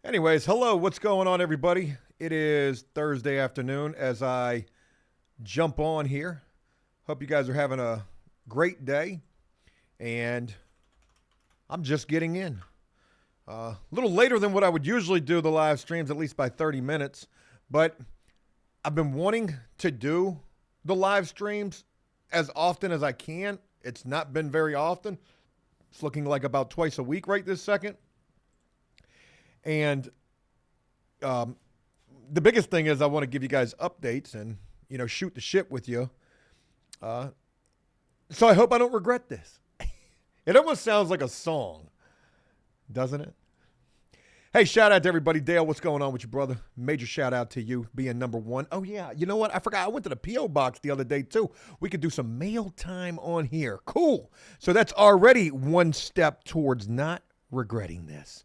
Anyways, hello, what's going on, everybody? It is Thursday afternoon as I jump on here. Hope you guys are having a great day, and I'm just getting in. A little later than what I would usually do the live streams, at least by 30 minutes, but I've been wanting to do the live streams as often as I can. It's not been very often. It's looking like about twice a week right this second. And the biggest thing is I want to give you guys updates and, shoot the shit with you. So I hope I don't regret this. It almost sounds like a song, doesn't it? Hey, shout out to everybody. Dale, what's going on with you, brother? Major shout out to you being number one. Oh, yeah. You know what? I forgot. I went to the P.O. box the other day, too. We could do some mail time on here. Cool. So that's already one step towards not regretting this.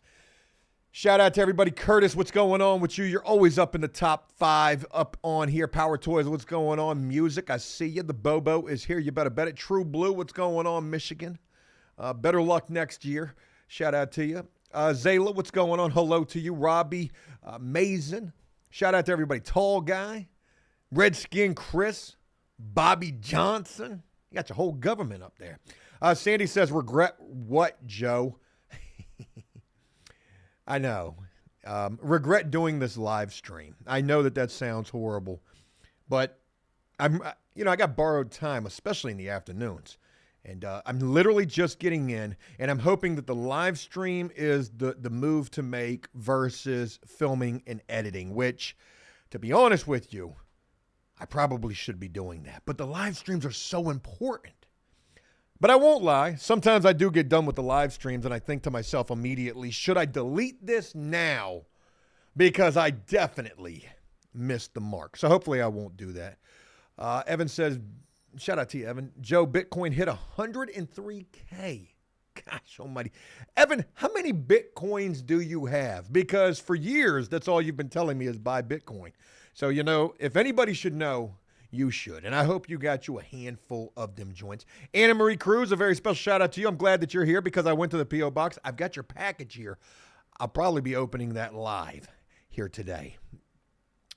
Shout out to everybody. Curtis, what's going on with you? You're always up in the top 5 up on here. Power Toys, what's going on? Music, I see you. The Bobo is here. You better bet it. True Blue, what's going on? Michigan. Better luck next year. Shout out to you. Zayla, what's going on? Hello to you. Robbie, Mason. Shout out to everybody. Tall Guy. Redskin Chris. Bobby Johnson. You got your whole government up there. Sandy says, regret what, Joe? I know. Regret doing this live stream. I know that sounds horrible, but I got borrowed time, especially in the afternoons. And I'm literally just getting in, and I'm hoping that the live stream is the move to make versus filming and editing, which, to be honest with you, I probably should be doing that. But the live streams are so important. But I won't lie. Sometimes I do get done with the live streams and I think to myself immediately, should I delete this now? Because I definitely missed the mark. So hopefully I won't do that. Evan says, shout out to you, Evan. Joe, Bitcoin hit 103K. Gosh almighty. Evan, how many Bitcoins do you have? Because for years, that's all you've been telling me is buy Bitcoin. So, if anybody should know, you should. And I hope you got you a handful of them joints. Anna Marie Cruz, a very special shout out to you. I'm glad that you're here because I went to the P.O. box. I've got your package here. I'll probably be opening that live here today.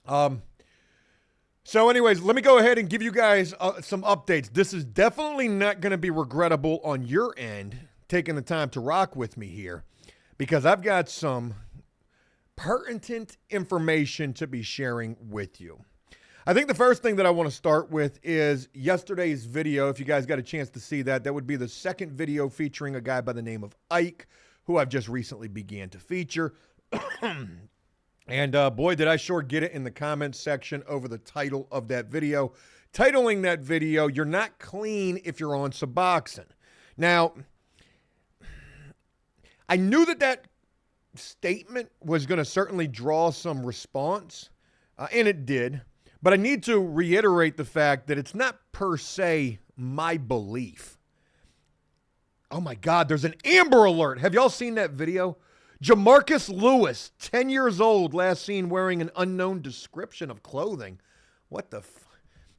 So anyways, let me go ahead and give you guys some updates. This is definitely not going to be regrettable on your end, taking the time to rock with me here, because I've got some pertinent information to be sharing with you. I think the first thing that I want to start with is yesterday's video. If you guys got a chance to see that, that would be the second video featuring a guy by the name of Ike, who I've just recently began to feature. And boy, did I sure get it in the comments section over the title of that video. Titling that video, "You're Not Clean If You're on Suboxone." Now, I knew that statement was going to certainly draw some response, and it did. But I need to reiterate the fact that it's not per se my belief. Oh my God, there's an Amber Alert. Have y'all seen that video? Jamarcus Lewis, 10 years old, last seen wearing an unknown description of clothing. What the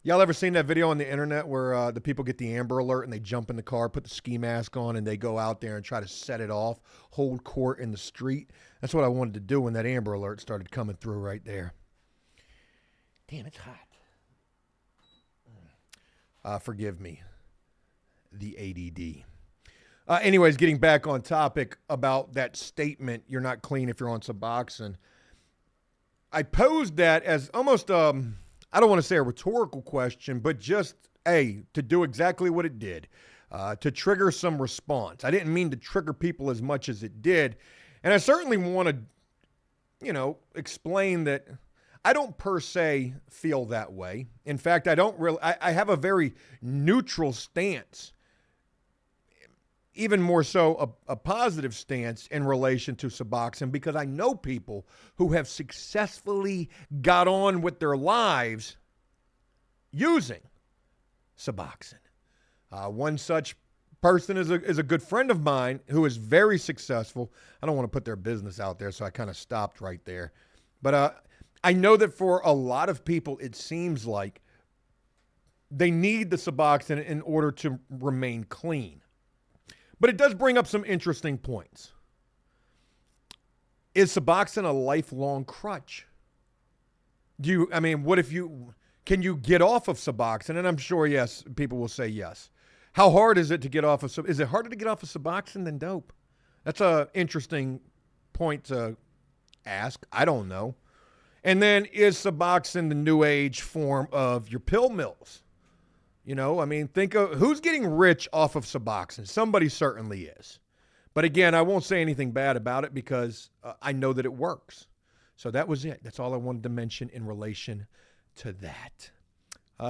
Y'all ever seen that video on the internet where the people get the Amber Alert and they jump in the car, put the ski mask on, and they go out there and try to set it off, hold court in the street? That's what I wanted to do when that Amber Alert started coming through right there. Damn, it's hot. Forgive me, the ADD. Anyways, getting back on topic about that statement, "You're not clean if you're on Suboxone." I posed that as almost, I don't want to say a rhetorical question, but just, to do exactly what it did, to trigger some response. I didn't mean to trigger people as much as it did. And I certainly want to, explain that I don't per se feel that way. In fact, I have a very neutral stance, even more so a positive stance in relation to Suboxone, because I know people who have successfully got on with their lives using Suboxone. One such person is a good friend of mine who is very successful. I don't want to put their business out there, so I kind of stopped right there. But I know that for a lot of people, it seems like they need the Suboxone in order to remain clean. But it does bring up some interesting points. Is Suboxone a lifelong crutch? Can you get off of Suboxone? And I'm sure, yes, people will say yes. How hard is it to get off of, is it harder to get off of Suboxone than dope? That's a interesting point to ask. I don't know. And then is Suboxone the new age form of your pill mills? You know, I mean, think of who's getting rich off of Suboxone. Somebody certainly is. But again, I won't say anything bad about it because I know that it works. So that was it. That's all I wanted to mention in relation to that.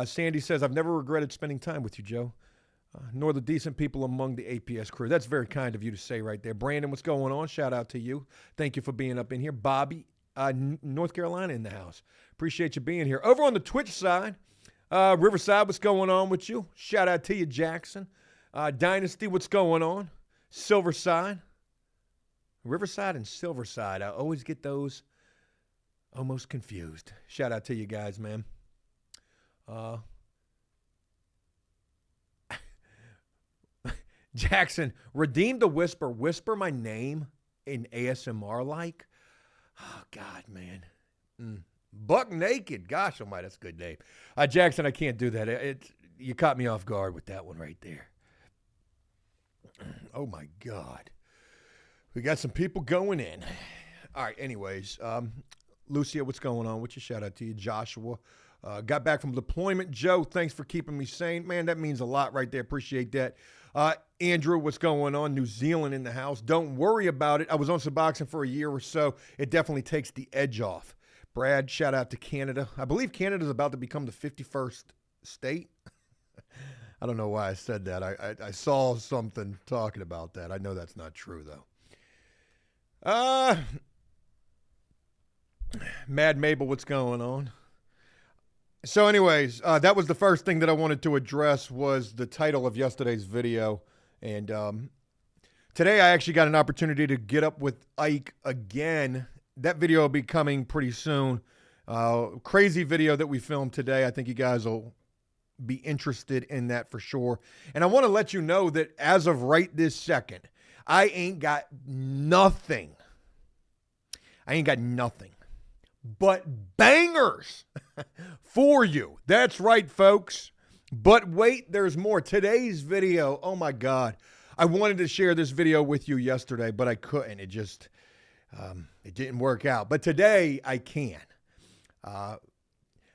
Sandy says, I've never regretted spending time with you, Joe, nor the decent people among the APS crew. That's very kind of you to say right there. Brandon, what's going on? Shout out to you. Thank you for being up in here. Bobby, North Carolina in the house. Appreciate you being here. Over on the Twitch side, Riverside, what's going on with you? Shout out to you, Jackson. Dynasty, what's going on? Silverside. Riverside and Silverside. I always get those almost confused. Shout out to you guys, man. Jackson, redeem the whisper. Whisper my name in ASMR like. Oh, God, man. Buck Naked. Gosh almighty, that's a good name. Jackson, I can't do that. You caught me off guard with that one right there. Oh, my God. We got some people going in. All right, anyways. Lucia, what's going on? What's your shout out to you? Joshua. Got back from deployment. Joe, thanks for keeping me sane. Man, that means a lot right there. Appreciate that. Andrew, what's going on? New Zealand in the house. Don't worry about it. I was on Suboxone for a year or so. It definitely takes the edge off. Brad, shout out to Canada. I believe Canada's about to become the 51st state. I don't know why I said that. I saw something talking about that. I know that's not true, though. Mad Mabel, what's going on? So anyways, that was the first thing that I wanted to address was the title of yesterday's video. And today I actually got an opportunity to get up with Ike again. That video will be coming pretty soon. Crazy video that we filmed today. I think you guys will be interested in that for sure. And I want to let you know that as of right this second, I ain't got nothing. But bangers for you. That's right, folks. But wait, there's more. Today's video, oh my God. I wanted to share this video with you yesterday, but I couldn't. It just, it didn't work out. But today I can.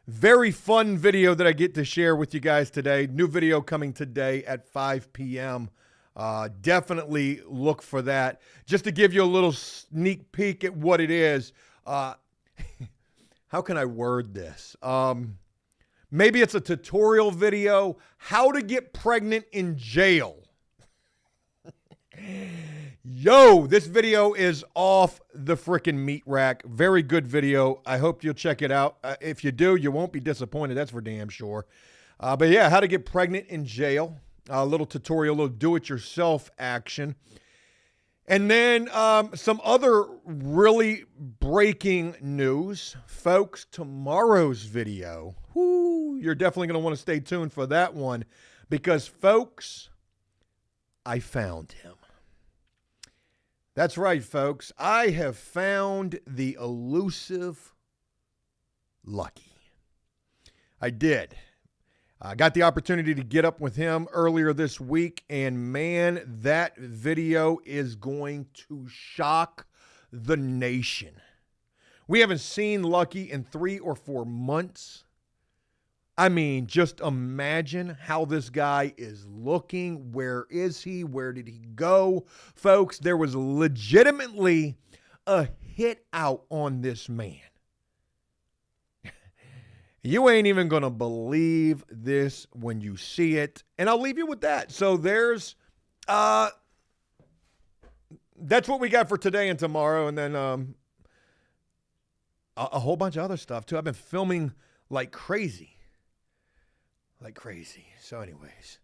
Very fun video that I get to share with you guys today. New video coming today at 5 p.m. Definitely look for that. Just to give you a little sneak peek at what it is. How can I word this? Maybe it's a tutorial video. How to get pregnant in jail. Yo, this video is off the freaking meat rack. Very good video. I hope you'll check it out. If you do, you won't be disappointed. That's for damn sure. But yeah, how to get pregnant in jail. A little tutorial, a little do-it-yourself action. And then some other really breaking news. Folks, tomorrow's video, you're definitely going to want to stay tuned for that one because, folks, I found him. That's right, folks. I have found the elusive Lucky. I did. I got the opportunity to get up with him earlier this week, and man, that video is going to shock the nation. We haven't seen Lucky in 3 or 4 months. I mean, just imagine how this guy is looking. Where is he? Where did he go? Folks, there was legitimately a hit out on this man. You ain't even going to believe this when you see it. And I'll leave you with that. So there's, that's what we got for today and tomorrow. And then a whole bunch of other stuff too. I've been filming like crazy. So anyways,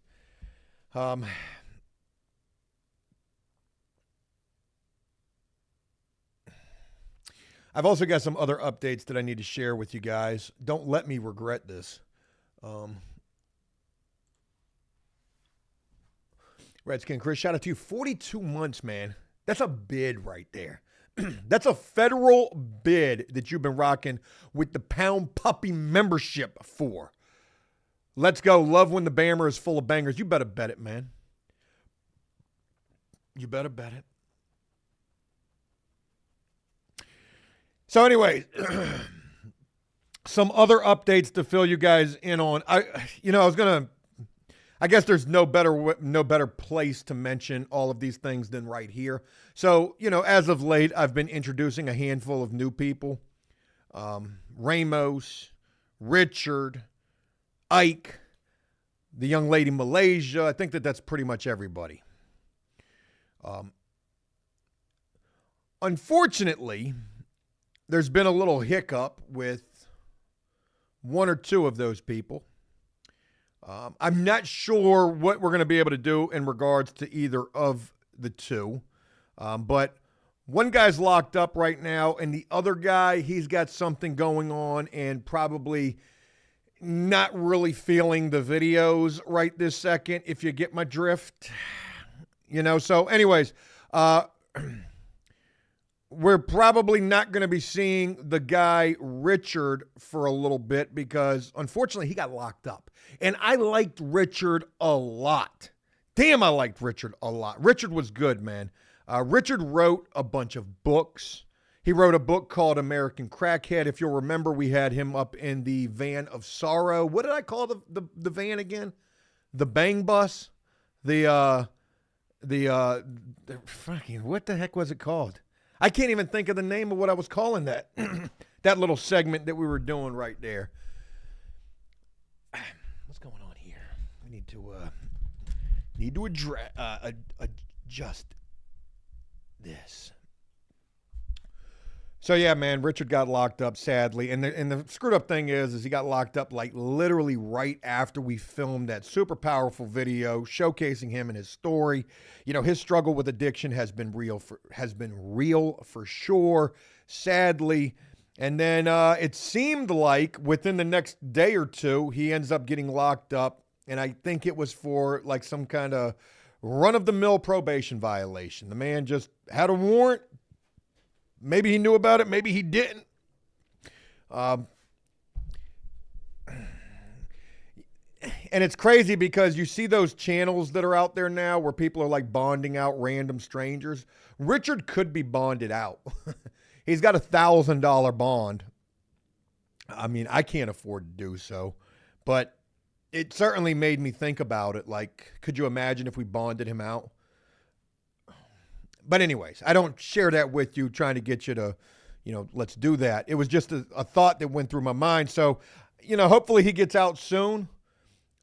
I've also got some other updates that I need to share with you guys. Don't let me regret this. Redskin Chris, shout out to you. 42 months, man. That's a bid right there. That's a federal bid that you've been rocking with the Pound Puppy membership for. Let's go. Love when the Bammer is full of bangers. You better bet it, man. You better bet it. So anyways, some other updates to fill you guys in on. I guess there's no better place to mention all of these things than right here. So, as of late, I've been introducing a handful of new people. Ramos, Richard, Ike, the young lady Malaysia. I think that's pretty much everybody. Unfortunately, there's been a little hiccup with one or two of those people. I'm not sure what we're going to be able to do in regards to either of the two. But one guy's locked up right now, and the other guy, he's got something going on and probably not really feeling the videos right this second, if you get my drift. So anyways, we're probably not going to be seeing the guy Richard for a little bit because, unfortunately, he got locked up. And I liked Richard a lot. Damn, I liked Richard a lot. Richard was good, man. Richard wrote a bunch of books. He wrote a book called American Crackhead. If you'll remember, we had him up in the van of sorrow. What did I call the van again? The bang bus? The fucking, what the heck was it called? I can't even think of the name of what I was calling that. That little segment that we were doing right there. What's going on here? We need to adjust this. So yeah, man, Richard got locked up sadly, and the screwed up thing is he got locked up like literally right after we filmed that super powerful video showcasing him and his story. His struggle with addiction has been real for sure, sadly. And then it seemed like within the next day or two, he ends up getting locked up, and I think it was for like some kind of run-of-the-mill probation violation. The man just had a warrant. Maybe he knew about it. Maybe he didn't. And it's crazy because you see those channels that are out there now where people are like bonding out random strangers. Richard could be bonded out. He's got $1,000 bond. I mean, I can't afford to do so, but it certainly made me think about it. Like, could you imagine if we bonded him out? But anyways, I don't share that with you trying to get you to, let's do that. It was just a thought that went through my mind. So, hopefully he gets out soon.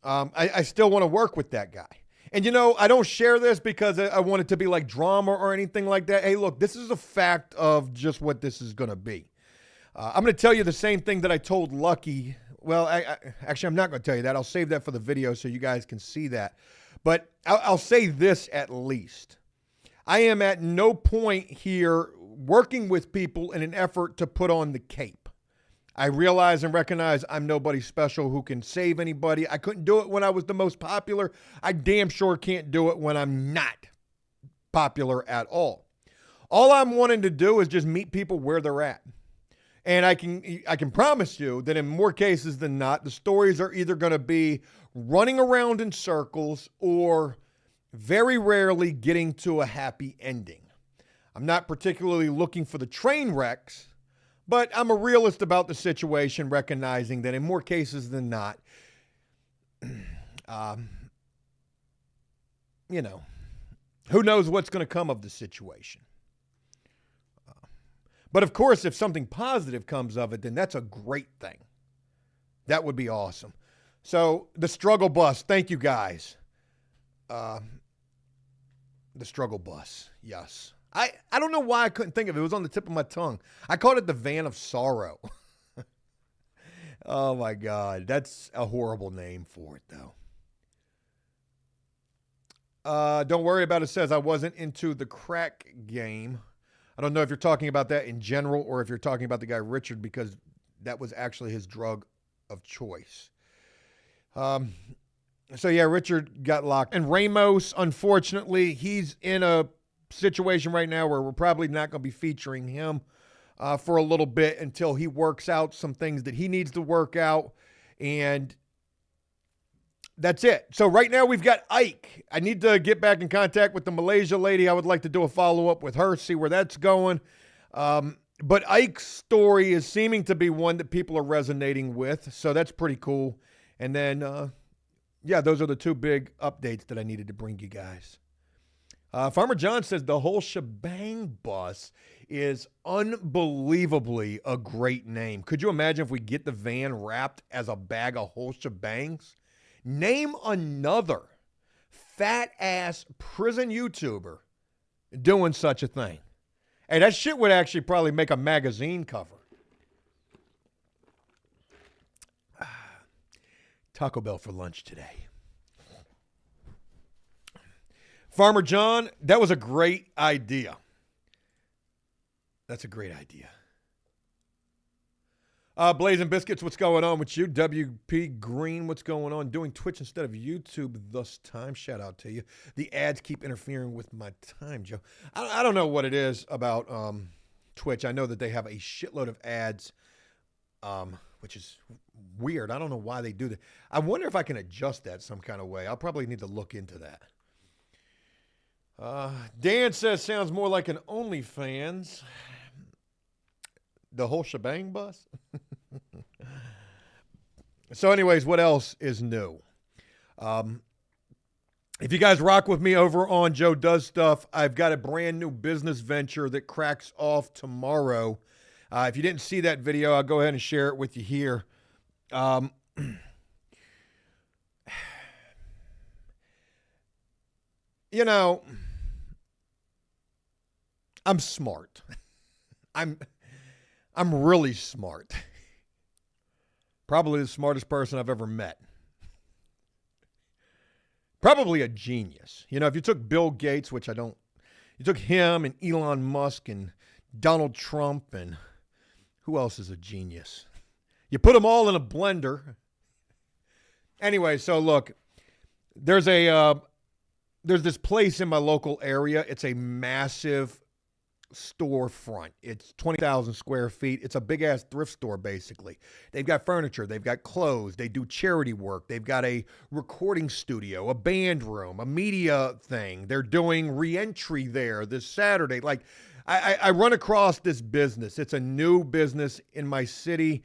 I still want to work with that guy. And, I don't share this because I want it to be like drama or anything like that. Hey, look, this is a fact of just what this is going to be. I'm going to tell you the same thing that I told Lucky. Well, actually, I'm not going to tell you that. I'll save that for the video so you guys can see that. But I'll say this at least. I am at no point here working with people in an effort to put on the cape. I realize and recognize I'm nobody special who can save anybody. I couldn't do it when I was the most popular. I damn sure can't do it when I'm not popular at all. All I'm wanting to do is just meet people where they're at. And I can promise you that in more cases than not, the stories are either going to be running around in circles or very rarely getting to a happy ending. I'm not particularly looking for the train wrecks, but I'm a realist about the situation, recognizing that in more cases than not, who knows what's going to come of the situation. But of course, if something positive comes of it, then that's a great thing. That would be awesome. So the struggle bus, thank you guys. The struggle bus, yes. I don't know why I couldn't think of it. It was on the tip of my tongue. I called it the van of sorrow. Oh my God, that's a horrible name for it though. Don't worry about it says I wasn't into the crack game. I don't know if you're talking about that in general or if you're talking about the guy Richard because that was actually his drug of choice. So yeah, Richard got locked. And Ramos, unfortunately, he's in a situation right now where we're probably not going to be featuring him for a little bit until he works out some things that he needs to work out. And that's it. So right now we've got Ike. I need to get back in contact with the Malaysia lady. I would like to do a follow-up with her, see where that's going. But Ike's story is seeming to be one that people are resonating with, so that's pretty cool. And then, yeah, those are the two big updates that I needed to bring you guys. Farmer John says the whole shebang bus is unbelievably a great name. Could you imagine if we get the van wrapped as a bag of whole shebangs? Name another fat-ass prison YouTuber doing such a thing. Hey, that shit would actually probably make a magazine cover. Taco Bell for lunch today. Farmer John, that was a great idea. That's a great idea. Blazing Biscuits, what's going on with you? WP Green, what's going on? Doing Twitch instead of YouTube this time. Shout out to you. The ads keep interfering with my time, Joe. I don't know what it is about Twitch. I know that they have a shitload of ads, which is weird. I don't know why they do that. I wonder if I can adjust that some kind of way. I'll probably need to look into that. Dan says, sounds more like an OnlyFans. The whole shebang bus? So anyways, what else is new? If you guys rock with me over on Joe Does Stuff, I've got a brand new business venture that cracks off tomorrow. If you didn't see that video, I'll go ahead and share it with you here. You know, I'm smart. I'm really smart. Probably the smartest person I've ever met. Probably a genius. You know, if you took Bill Gates, which I don't, you took him and Elon Musk and Donald Trump and who else is a genius? You put them all in a blender. Anyway, so look, there's this place in my local area. It's a massive storefront. It's 20,000 square feet. It's a big ass thrift store, basically. They've got furniture. They've got clothes. They do charity work. They've got a recording studio, a band room, a media thing. They're doing re-entry there this Saturday. Like, I run across this business. It's a new business in my city,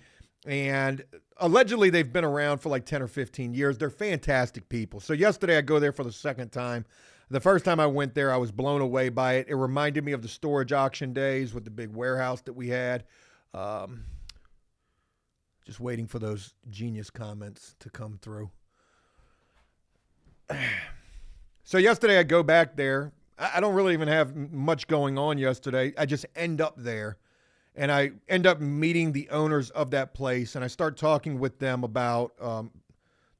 and allegedly they've been around for like 10 or 15 years. They're fantastic people. So yesterday I go there for the second time. The first time I went there, I was blown away by it. It reminded me of the storage auction days with the big warehouse that we had. Just waiting for those genius comments to come through. So yesterday I go back there. I don't really even have much going on yesterday. I just end up there. And I end up meeting the owners of that place. And I start talking with them about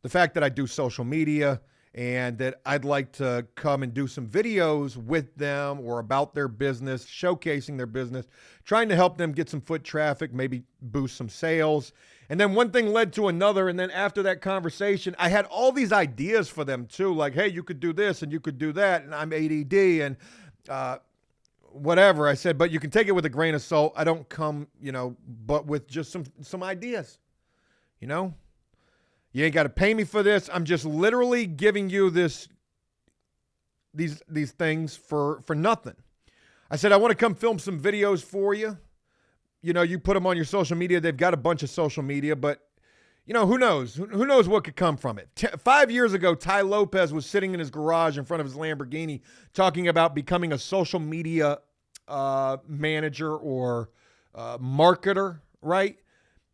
the fact that I do social media, and that I'd like to come and do some videos with them or about their business, showcasing their business, trying to help them get some foot traffic, maybe boost some sales. And then one thing led to another. And then after that conversation, I had all these ideas for them too. Like, hey, you could do this and you could do that. And I'm ADD and whatever. I said, but you can take it with a grain of salt. I don't come, but with just some ideas, You ain't got to pay me for this. I'm just literally giving you these things for nothing. I said, I want to come film some videos for you. You put them on your social media. They've got a bunch of social media, but who knows? Who knows what could come from it? 5 years ago, Ty Lopez was sitting in his garage in front of his Lamborghini talking about becoming a social media manager or marketer, right?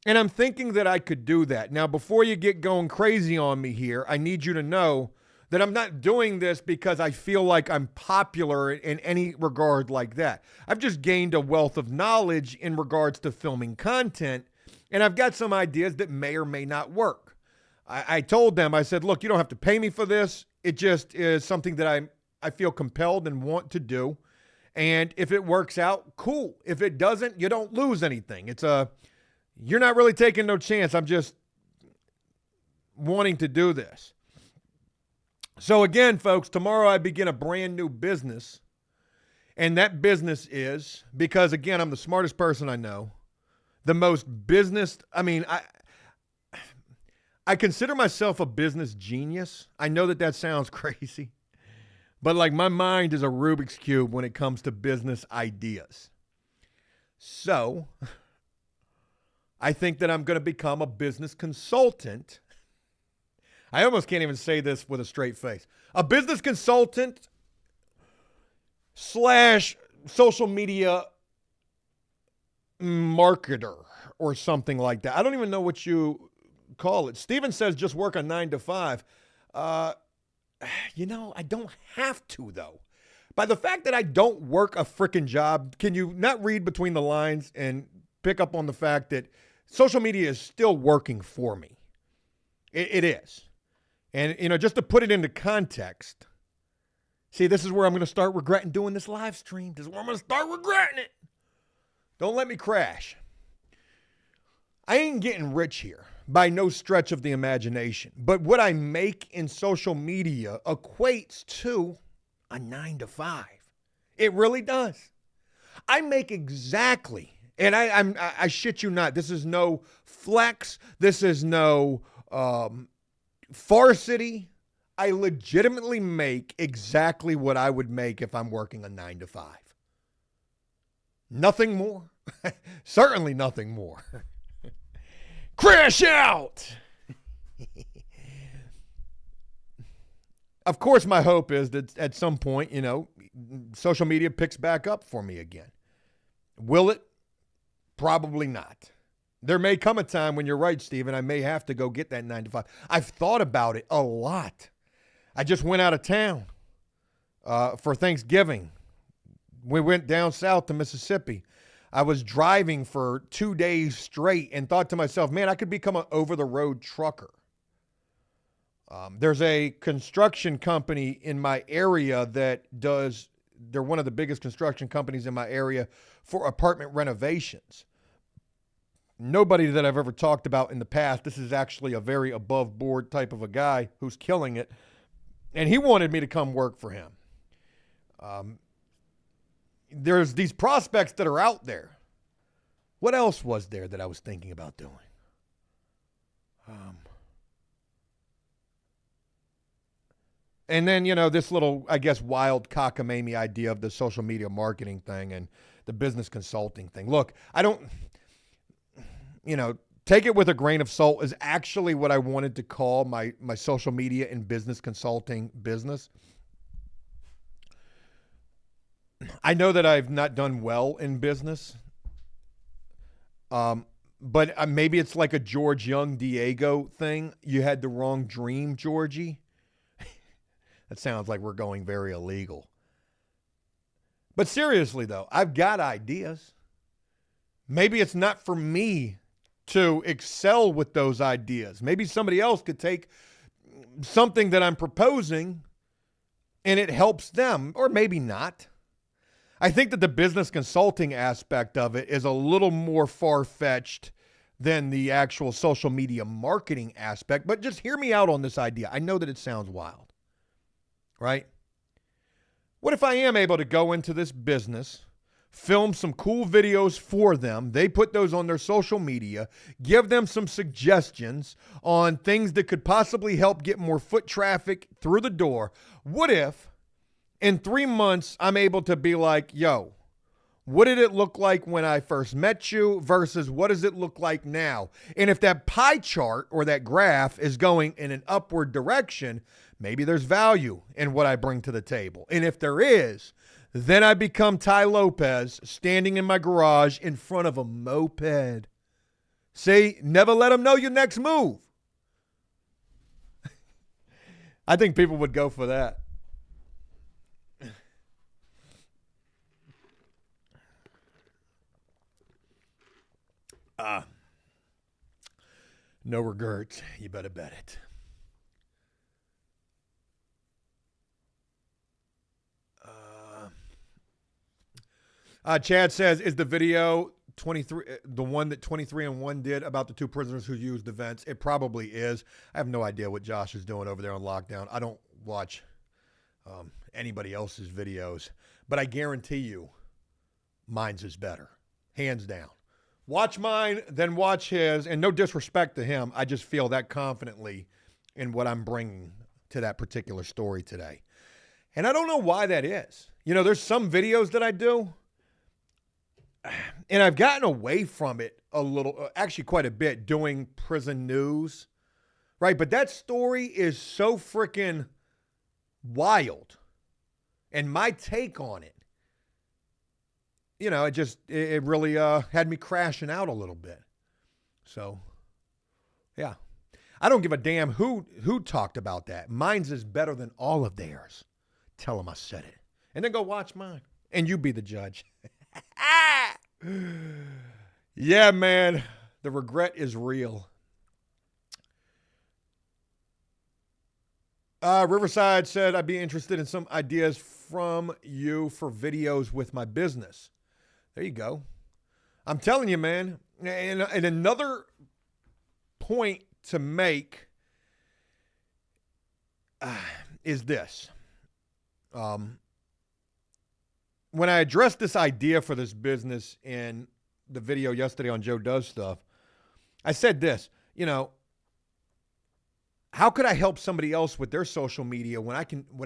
And I'm thinking that I could do that. Now, before you get going crazy on me here, I need you to know that I'm not doing this because I feel like I'm popular in any regard like that. I've just gained a wealth of knowledge in regards to filming content, and I've got some ideas that may or may not work. I told them, I said, look, you don't have to pay me for this. It just is something that I feel compelled and want to do. And if it works out, cool. If it doesn't, you don't lose anything. You're not really taking no chance. I'm just wanting to do this. So again, folks, tomorrow I begin a brand new business. And that business is, because again, I'm the smartest person I know, the most business, I consider myself a business genius. I know that sounds crazy, but like my mind is a Rubik's Cube when it comes to business ideas. So I think that I'm going to become a business consultant. I almost can't even say this with a straight face. A business consultant / social media marketer or something like that. I don't even know what you call it. Steven says just work a 9 to 5. I don't have to, though. By the fact that I don't work a freaking job, can you not read between the lines and pick up on the fact that social media is still working for me? It is. And, just to put it into context, see, this is where I'm going to start regretting doing this live stream. This is where I'm going to start regretting it. Don't let me crash. I ain't getting rich here by no stretch of the imagination. But what I make in social media equates to a 9 to 5. It really does. I make exactly, and I shit you not, this is no flex. This is no farcity. I legitimately make exactly what I would make if I'm working a 9 to 5. Nothing more. Certainly nothing more. Crash out! Of course, my hope is that at some point, social media picks back up for me again. Will it? Probably not. There may come a time when you're right, Stephen, I may have to go get that 9 to 5. I've thought about it a lot. I just went out of town for Thanksgiving. We went down south to Mississippi. I was driving for 2 days straight and thought to myself, man, I could become an over-the-road trucker. There's a construction company in my area they're one of the biggest construction companies in my area for apartment renovations. Nobody that I've ever talked about in the past. This is actually a very above board type of a guy who's killing it. And he wanted me to come work for him. There's these prospects that are out there. What else was there that I was thinking about doing? And then, this little, I guess, wild cockamamie idea of the social media marketing thing and the business consulting thing. Look, I don't, take it with a grain of salt is actually what I wanted to call my social media and business consulting business. I know that I've not done well in business, but maybe it's like a George Young Diego thing. You had the wrong dream, Georgie. That sounds like we're going very illegal. But seriously, though, I've got ideas. Maybe it's not for me to excel with those ideas. Maybe somebody else could take something that I'm proposing and it helps them, or maybe not. I think that the business consulting aspect of it is a little more far-fetched than the actual social media marketing aspect, but just hear me out on this idea. I know that it sounds wild, right? What if I am able to go into this business, film some cool videos for them, they put those on their social media, give them some suggestions on things that could possibly help get more foot traffic through the door? What if in 3 months, I'm able to be like, yo, what did it look like when I first met you versus what does it look like now? And if that pie chart or that graph is going in an upward direction, maybe there's value in what I bring to the table. And if there is, then I become Ty Lopez standing in my garage in front of a moped. See, never let them know your next move. I think people would go for that. No regrets. You better bet it. Chad says, is the video 23, the one that 23-and-1 did about the two prisoners who used the vents? It probably is. I have no idea what Josh is doing over there on lockdown. I don't watch anybody else's videos. but I guarantee you mine's is better, hands down. Watch mine, then watch his, and no disrespect to him. I just feel that confidently in what I'm bringing to that particular story today. And I don't know why that is. You know, there's some videos that I do, and I've gotten away from it a little, actually quite a bit, doing prison news, right? But that story is so freaking wild. And my take on it, you know, it really had me crashing out a little bit. So, yeah. I don't give a damn who talked about that. Mine's is better than all of theirs. Tell them I said it. And then go watch mine. And you be the judge. Yeah, man. The regret is real. Riverside said, I'd be interested in some ideas from you for videos with my business. There you go. I'm telling you, man. And another point to make is this. When I addressed this idea for this business in the video yesterday on Joe Does Stuff, I said this, you know, how could I help somebody else with their social media when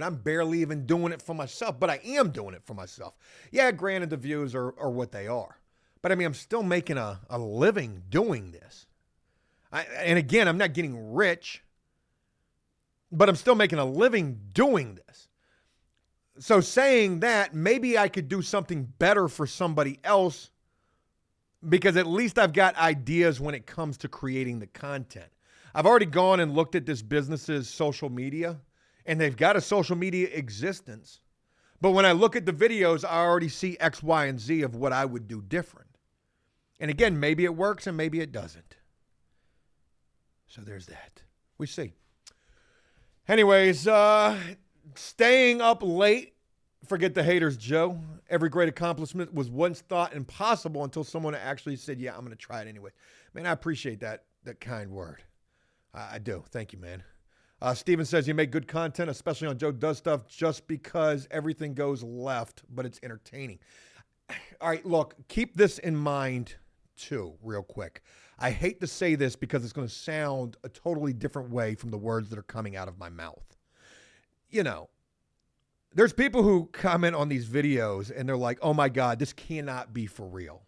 I'm barely even doing it for myself, but I am doing it for myself? Yeah, granted the views are what they are, but I mean, I'm still making a living doing this. And again, I'm not getting rich, but I'm still making a living doing this. So saying that, maybe I could do something better for somebody else because at least I've got ideas when it comes to creating the content. I've already gone and looked at this business's social media, and they've got a social media existence. But when I look at the videos, I already see X, Y, and Z of what I would do different. And again, maybe it works and maybe it doesn't. So there's that. We see. Anyways, staying up late, forget the haters, Joe. Every great accomplishment was once thought impossible until someone actually said, yeah, I'm going to try it anyway. Man, I appreciate that kind word. I do. Thank you, man. Steven says you make good content, especially on Joe Does Stuff, just because everything goes left, but it's entertaining. All right, look, keep this in mind too, real quick. I hate to say this because it's going to sound a totally different way from the words that are coming out of my mouth. You know, there's people who comment on these videos and they're like, oh my God, this cannot be for real.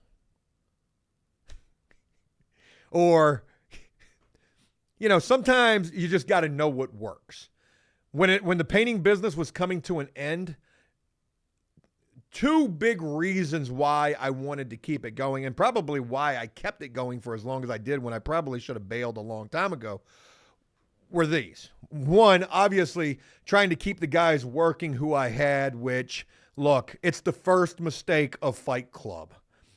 Or, you know, sometimes you just got to know what works. When the painting business was coming to an end, two big reasons why I wanted to keep it going and probably why I kept it going for as long as I did when I probably should have bailed a long time ago were these. One, obviously trying to keep the guys working who I had, which, look, it's the first mistake of Fight Club.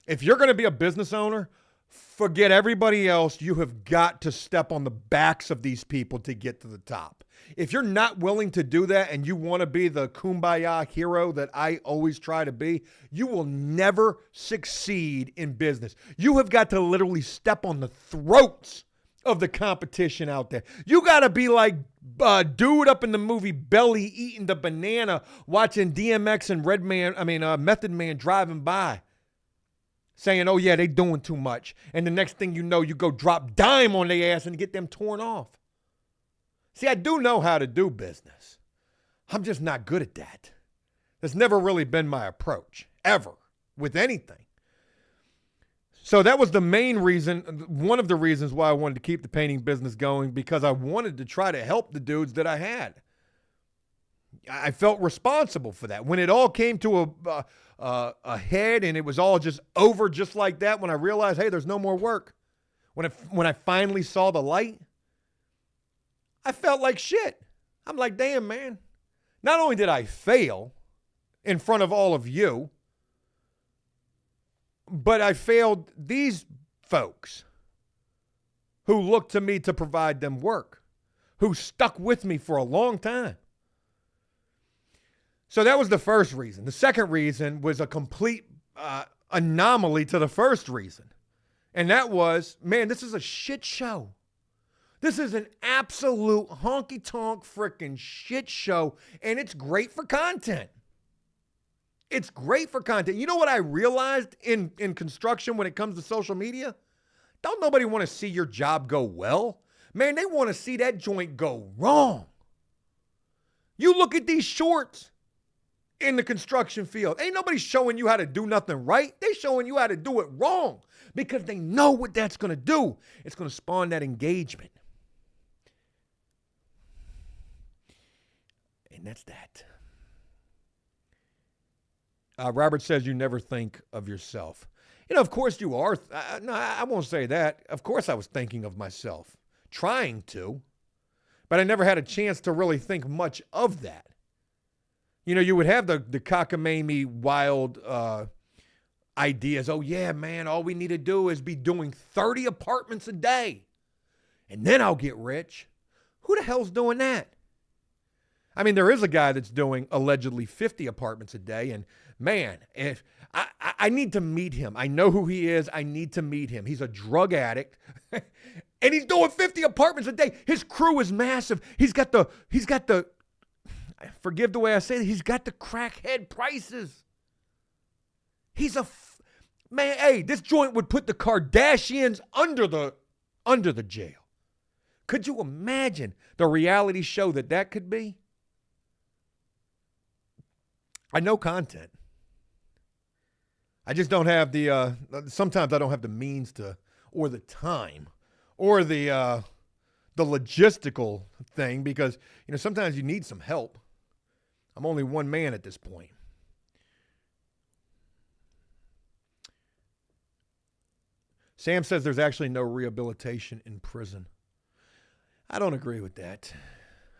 If you're going to be a business owner, forget everybody else. You have got to step on the backs of these people to get to the top. If you're not willing to do that and you want to be the kumbaya hero that I always try to be, you will never succeed in business. You have got to literally step on the throats of the competition out there. You got to be like dude up in the movie Belly eating the banana, watching DMX and Method Man driving by, saying, oh yeah, they doing too much. And the next thing you know, you go drop dime on their ass and get them torn off. See, I do know how to do business. I'm just not good at that. That's never really been my approach, ever, with anything. So that was the main reason, one of the reasons why I wanted to keep the painting business going, because I wanted to try to help the dudes that I had. I felt responsible for that. When it all came to a head and it was all just over just like that, when I realized, hey, there's no more work, when I finally saw the light, I felt like shit. I'm like, damn, man. Not only did I fail in front of all of you, but I failed these folks who looked to me to provide them work, who stuck with me for a long time. So that was the first reason. The second reason was a complete anomaly to the first reason. And that was, man, this is a shit show. This is an absolute honky-tonk freaking shit show, and it's great for content. It's great for content. You know what I realized in construction when it comes to social media? Don't nobody want to see your job go well. Man, they want to see that joint go wrong. You look at these shorts in the construction field. Ain't nobody showing you how to do nothing right. They showing you how to do it wrong because they know what that's going to do. It's going to spawn that engagement. And that's that. Robert says you never think of yourself. You know, of course you are. No, I won't say that. Of course I was thinking of myself, trying to, but I never had a chance to really think much of that. You know, you would have the cockamamie wild ideas. Oh, yeah, man, all we need to do is be doing 30 apartments a day, and then I'll get rich. Who the hell's doing that? I mean, there is a guy that's doing allegedly 50 apartments a day, and man, if I need to meet him. I know who he is. I need to meet him. He's a drug addict, and he's doing 50 apartments a day. His crew is massive. He's got the, forgive the way I say it, he's got the crackhead prices. He's man, hey, this joint would put the Kardashians under the jail. Could you imagine the reality show that could be? I know content. I just don't have sometimes I don't have the means to, or the time, or the logistical thing because, you know, sometimes you need some help. I'm only one man at this point. Sam says there's actually no rehabilitation in prison. I don't agree with that.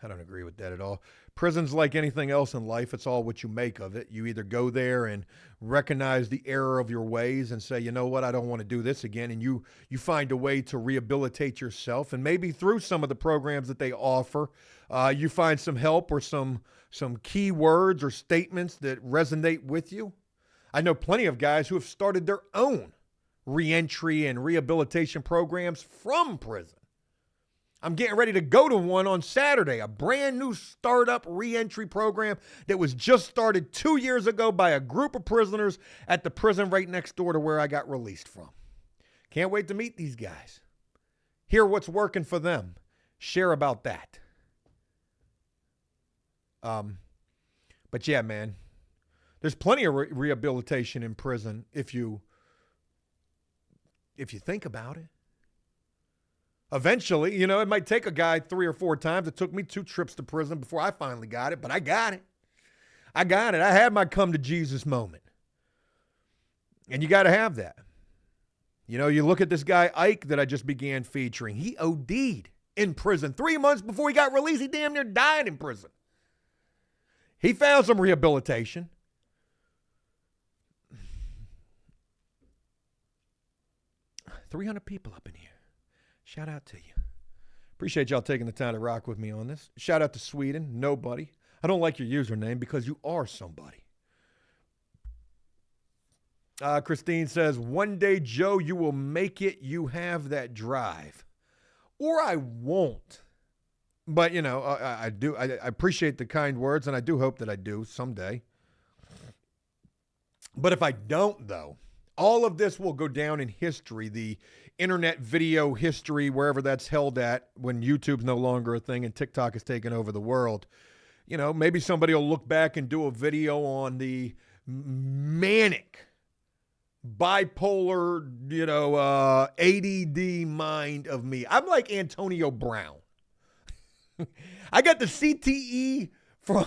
I don't agree with that at all. Prison's like anything else in life. It's all what you make of it. You either go there and recognize the error of your ways and say, you know what, I don't want to do this again. And you find a way to rehabilitate yourself. And maybe through some of the programs that they offer, you find some help or some key words or statements that resonate with you. I know plenty of guys who have started their own reentry and rehabilitation programs from prison. I'm getting ready to go to one on Saturday, a brand new startup reentry program that was just started 2 years ago by a group of prisoners at the prison right next door to where I got released from. Can't wait to meet these guys. Hear what's working for them. Share about that. But yeah, man, there's plenty of rehabilitation in prison if you think about it. Eventually, you know, it might take a guy 3 or 4 times. It took me 2 trips to prison before I finally got it, but I got it. I had my come to Jesus moment. And you got to have that. You know, you look at this guy, Ike, that I just began featuring. He OD'd in prison. 3 months before he got released, he damn near died in prison. He found some rehabilitation. $300 people up in here. Shout out to you. Appreciate y'all taking the time to rock with me on this. Shout out to Sweden. Nobody. I don't like your username because you are somebody. Christine says, one day, Joe, you will make it. You have that drive. Or I won't. But, you know, I do. I appreciate the kind words, and I do hope that I do someday. But if I don't, though, all of this will go down in history, the internet video history, wherever that's held at when YouTube's no longer a thing and TikTok has taken over the world. You know, maybe somebody will look back and do a video on the manic, bipolar, you know, ADD mind of me. I'm like Antonio Brown. I got the CTE from,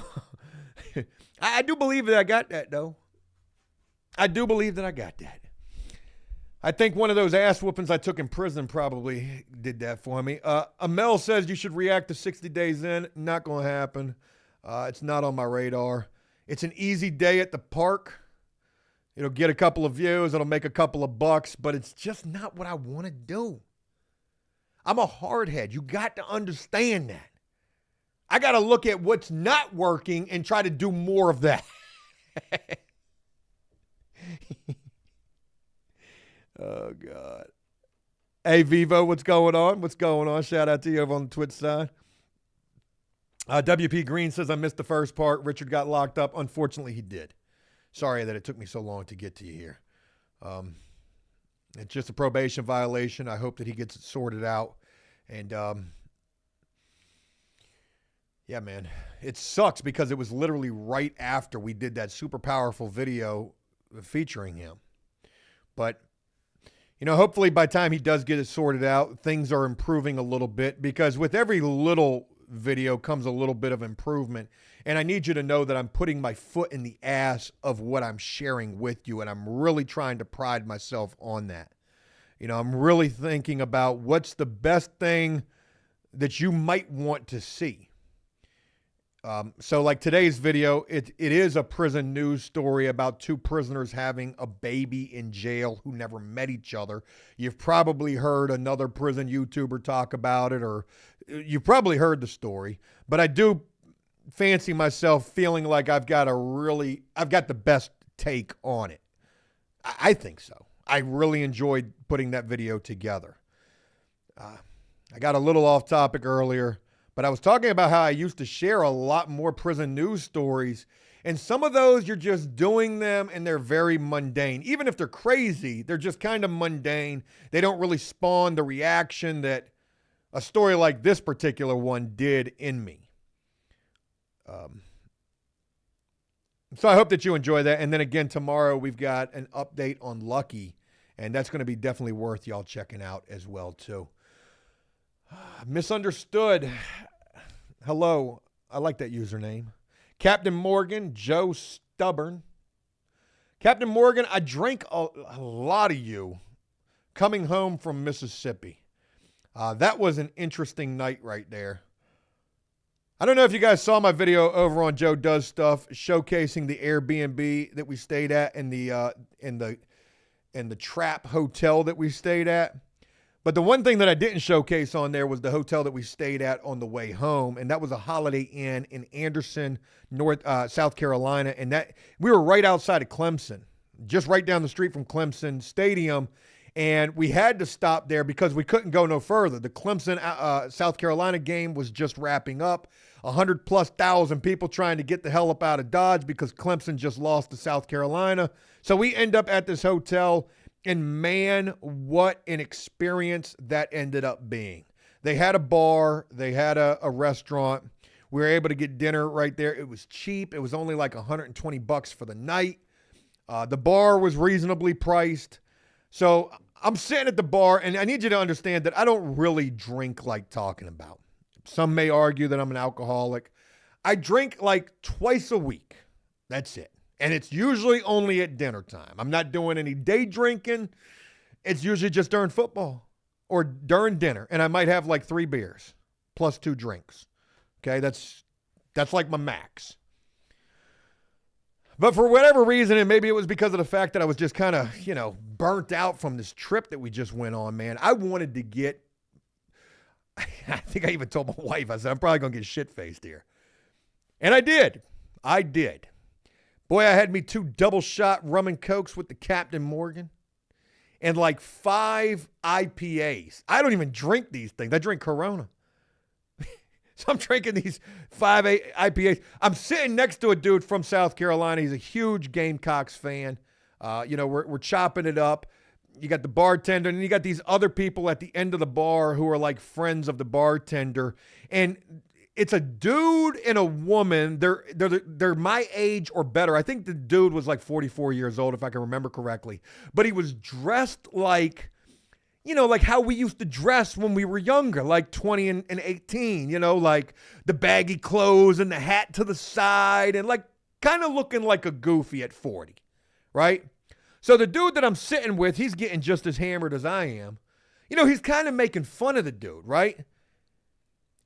I do believe that I got that, though. I do believe that I got that. I think one of those ass whoopings I took in prison probably did that for me. Amel says you should react to 60 Days In. Not going to happen. It's not on my radar. It's an easy day at the park. It'll get a couple of views. It'll make a couple of bucks, but it's just not what I want to do. I'm a hardhead. You got to understand that. I got to look at what's not working and try to do more of that. Oh, God. Hey, Vivo, what's going on? What's going on? Shout out to you over on the Twitch side. WP Green says, I missed the first part. Richard got locked up. Unfortunately, he did. Sorry that it took me so long to get to you here. It's just a probation violation. I hope that he gets it sorted out. And yeah, man, it sucks because it was literally right after we did that super powerful video featuring him. But, you know, hopefully by the time he does get it sorted out, things are improving a little bit, because with every little video comes a little bit of improvement. And I need you to know that I'm putting my foot in the ass of what I'm sharing with you. And I'm really trying to pride myself on that. You know, I'm really thinking about what's the best thing that you might want to see. So like today's video, it is a prison news story about two prisoners having a baby in jail who never met each other. You've probably heard another prison YouTuber talk about it, or you've probably heard the story, but I do fancy myself feeling like I've got the best take on it. I think so. I really enjoyed putting that video together. I got a little off topic earlier, but I was talking about how I used to share a lot more prison news stories, and some of those you're just doing them and they're very mundane. Even if they're crazy, they're just kind of mundane. They don't really spawn the reaction that a story like this particular one did in me. So I hope that you enjoy that. And then again, tomorrow we've got an update on Lucky, and that's going to be definitely worth y'all checking out as well too. Misunderstood. Hello. I like that username. Captain Morgan, Joe Stubborn. Captain Morgan, I drank a lot of you coming home from Mississippi. That was an interesting night right there. I don't know if you guys saw my video over on Joe Does Stuff showcasing the Airbnb that we stayed at and the Trap Hotel that we stayed at. But the one thing that I didn't showcase on there was the hotel that we stayed at on the way home, and that was a Holiday Inn in Anderson, South Carolina, and that we were right outside of Clemson, just right down the street from Clemson Stadium, and we had to stop there because we couldn't go no further. The Clemson, South Carolina game was just wrapping up. 100,000+ people trying to get the hell up out of Dodge because Clemson just lost to South Carolina. So we end up at this hotel. And man, what an experience that ended up being. They had a bar. They had a restaurant. We were able to get dinner right there. It was cheap. It was only like $120 for the night. The bar was reasonably priced. So I'm sitting at the bar, and I need you to understand that I don't really drink like talking about. Some may argue that I'm an alcoholic. I drink like twice a week. That's it. And it's usually only at dinner time. I'm not doing any day drinking. It's usually just during football or during dinner. And I might have like 3 beers plus 2 drinks. Okay, that's like my max. But for whatever reason, and maybe it was because of the fact that I was just kind of, burnt out from this trip that we just went on, man. I wanted to get, I think I even told my wife, I said, I'm probably going to get shit-faced here. And I did. Boy, I had me 2 double-shot rum and cokes with the Captain Morgan and like 5 IPAs. I don't even drink these things. I drink Corona. So I'm drinking these 5 IPAs. I'm sitting next to a dude from South Carolina. He's a huge Gamecocks fan. We're chopping it up. You got the bartender, and you got these other people at the end of the bar who are like friends of the bartender. And it's a dude and a woman. They're my age or better. I think the dude was like 44 years old, if I can remember correctly. But he was dressed like, like how we used to dress when we were younger, like 20 and 18, like the baggy clothes and the hat to the side and like kind of looking like a goofy at 40, right? So the dude that I'm sitting with, he's getting just as hammered as I am. He's kind of making fun of the dude, right?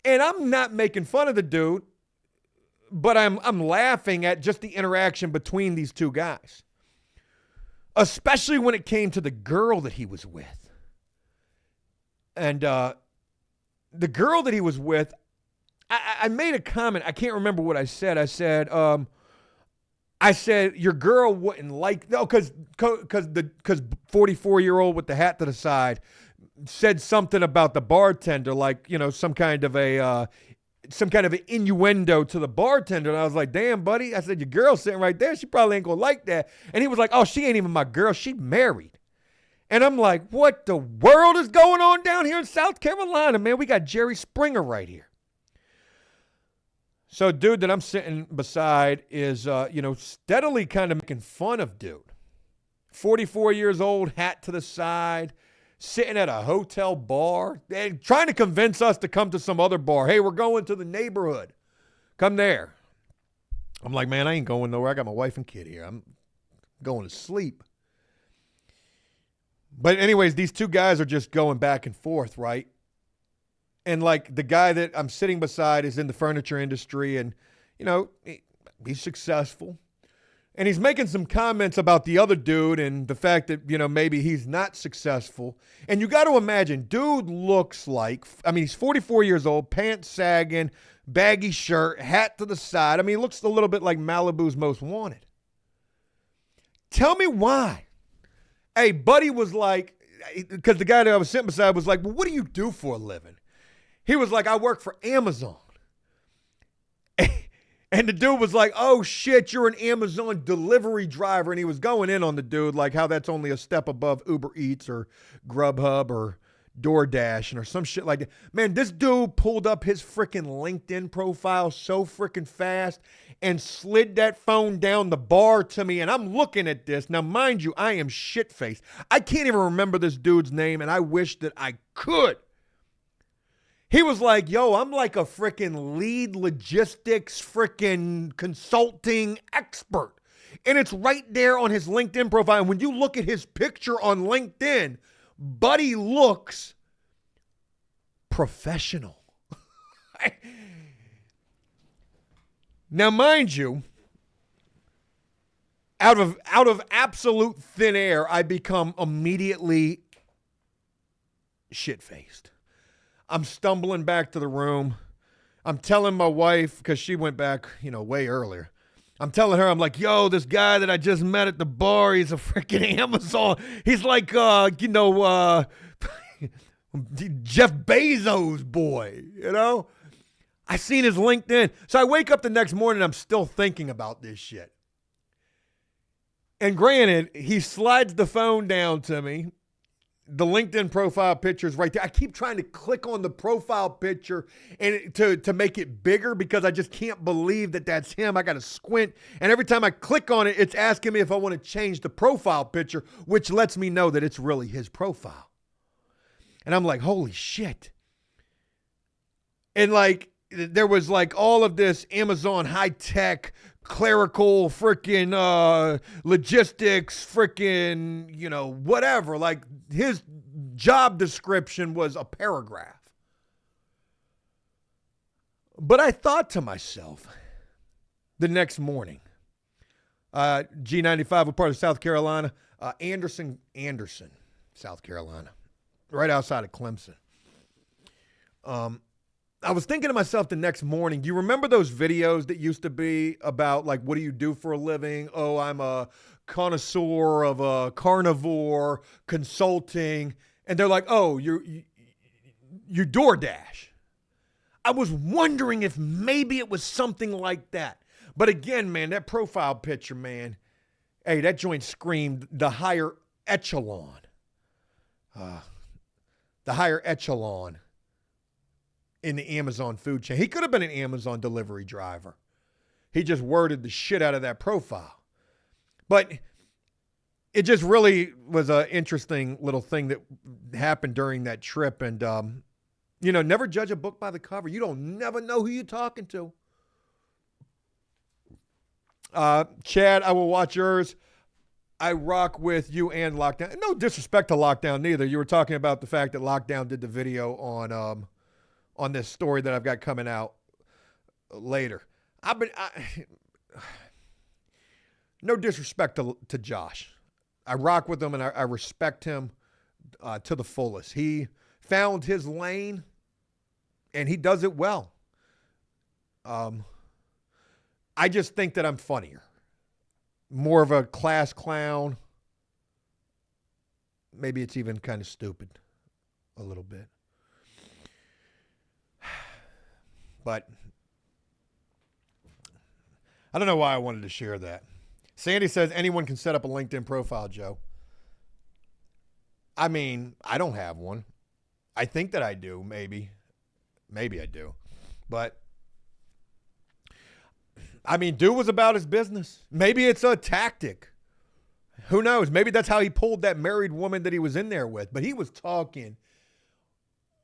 And I'm not making fun of the dude, but I'm laughing at just the interaction between these two guys, especially when it came to the girl that he was with. And the girl that he was with, I made a comment. I can't remember what I said. I said your girl wouldn't like, no, because 44-year-old with the hat to the side said something about the bartender, like, some kind of a some kind of an innuendo to the bartender. And I was like, damn, buddy. I said, your girl's sitting right there. She probably ain't going to like that. And he was like, oh, she ain't even my girl. She married. And I'm like, what the world is going on down here in South Carolina, man? We got Jerry Springer right here. So dude that I'm sitting beside is, steadily kind of making fun of dude. 44 years old, hat to the side, sitting at a hotel bar and trying to convince us to come to some other bar. Hey, we're going to the neighborhood. Come there. I'm like, man, I ain't going nowhere. I got my wife and kid here. I'm going to sleep. But anyways, these two guys are just going back and forth, right? And like the guy that I'm sitting beside is in the furniture industry and, he's successful. And he's making some comments about the other dude and the fact that, maybe he's not successful. And you got to imagine, dude looks like, he's 44 years old, pants sagging, baggy shirt, hat to the side. He looks a little bit like Malibu's Most Wanted. Tell me why. Hey, buddy was like, because the guy that I was sitting beside was like, well, what do you do for a living? He was like, I work for Amazon. And the dude was like, oh, shit, you're an Amazon delivery driver. And he was going in on the dude like how that's only a step above Uber Eats or Grubhub or DoorDash or some shit like that. Man, this dude pulled up his freaking LinkedIn profile so freaking fast and slid that phone down the bar to me. And I'm looking at this. Now, mind you, I am shit-faced. I can't even remember this dude's name, and I wish that I could. He was like, yo, I'm like a freaking lead logistics freaking consulting expert. And it's right there on his LinkedIn profile. And when you look at his picture on LinkedIn, buddy looks professional. Now, mind you, out of absolute thin air, I become immediately shit-faced. I'm stumbling back to the room. I'm telling my wife, because she went back, way earlier. I'm telling her, I'm like, yo, this guy that I just met at the bar, he's a freaking Amazon. He's like, Jeff Bezos' boy, I seen his LinkedIn. So I wake up the next morning, I'm still thinking about this shit. And granted, he slides the phone down to me. The LinkedIn profile picture is right there. I keep trying to click on the profile picture and to make it bigger because I just can't believe that that's him. I got to squint. And every time I click on it, it's asking me if I want to change the profile picture, which lets me know that it's really his profile. And I'm like, holy shit. And like, there was like all of this Amazon high-tech clerical freaking logistics freaking whatever, like his job description was a paragraph. But I thought to myself the next morning, G95, we're part of South Carolina, Anderson, South Carolina, right outside of Clemson. I was thinking to myself the next morning, do you remember those videos that used to be about, like, what do you do for a living? Oh, I'm a connoisseur of a carnivore consulting. And they're like, oh, you're DoorDash. I was wondering if maybe it was something like that. But again, man, that profile picture, man, hey, that joint screamed the higher echelon. The higher echelon in the Amazon food chain. He could have been an Amazon delivery driver. He just worded the shit out of that profile. But it just really was an interesting little thing that happened during that trip. And, never judge a book by the cover. You don't never know who you're talking to. Chad, I will watch yours. I rock with you and Lockdown. No disrespect to Lockdown neither. You were talking about the fact that Lockdown did the video on this story that I've got coming out later. No disrespect to Josh. I rock with him and I respect him to the fullest. He found his lane and he does it well. I just think that I'm funnier. More of a class clown. Maybe it's even kind of stupid a little bit. But I don't know why I wanted to share that. Sandy says anyone can set up a LinkedIn profile, Joe. I mean, I don't have one. I think that I do, maybe. Maybe I do. But, I mean, dude was about his business. Maybe it's a tactic. Who knows? Maybe that's how he pulled that married woman that he was in there with. But he was talking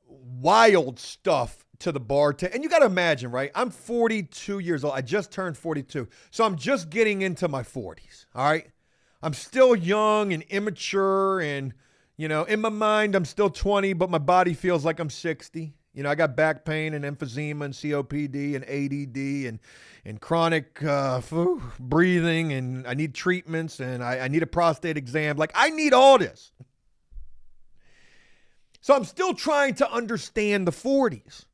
wild stuff to the bartender. And you got to imagine, right? I'm 42 years old. I just turned 42. So I'm just getting into my 40s, all right? I'm still young and immature and, you know, in my mind, I'm still 20, but my body feels like I'm 60. You know, I got back pain and emphysema and COPD and ADD and chronic breathing, and I need treatments, and I need a prostate exam. Like, I need all this. So I'm still trying to understand the 40s.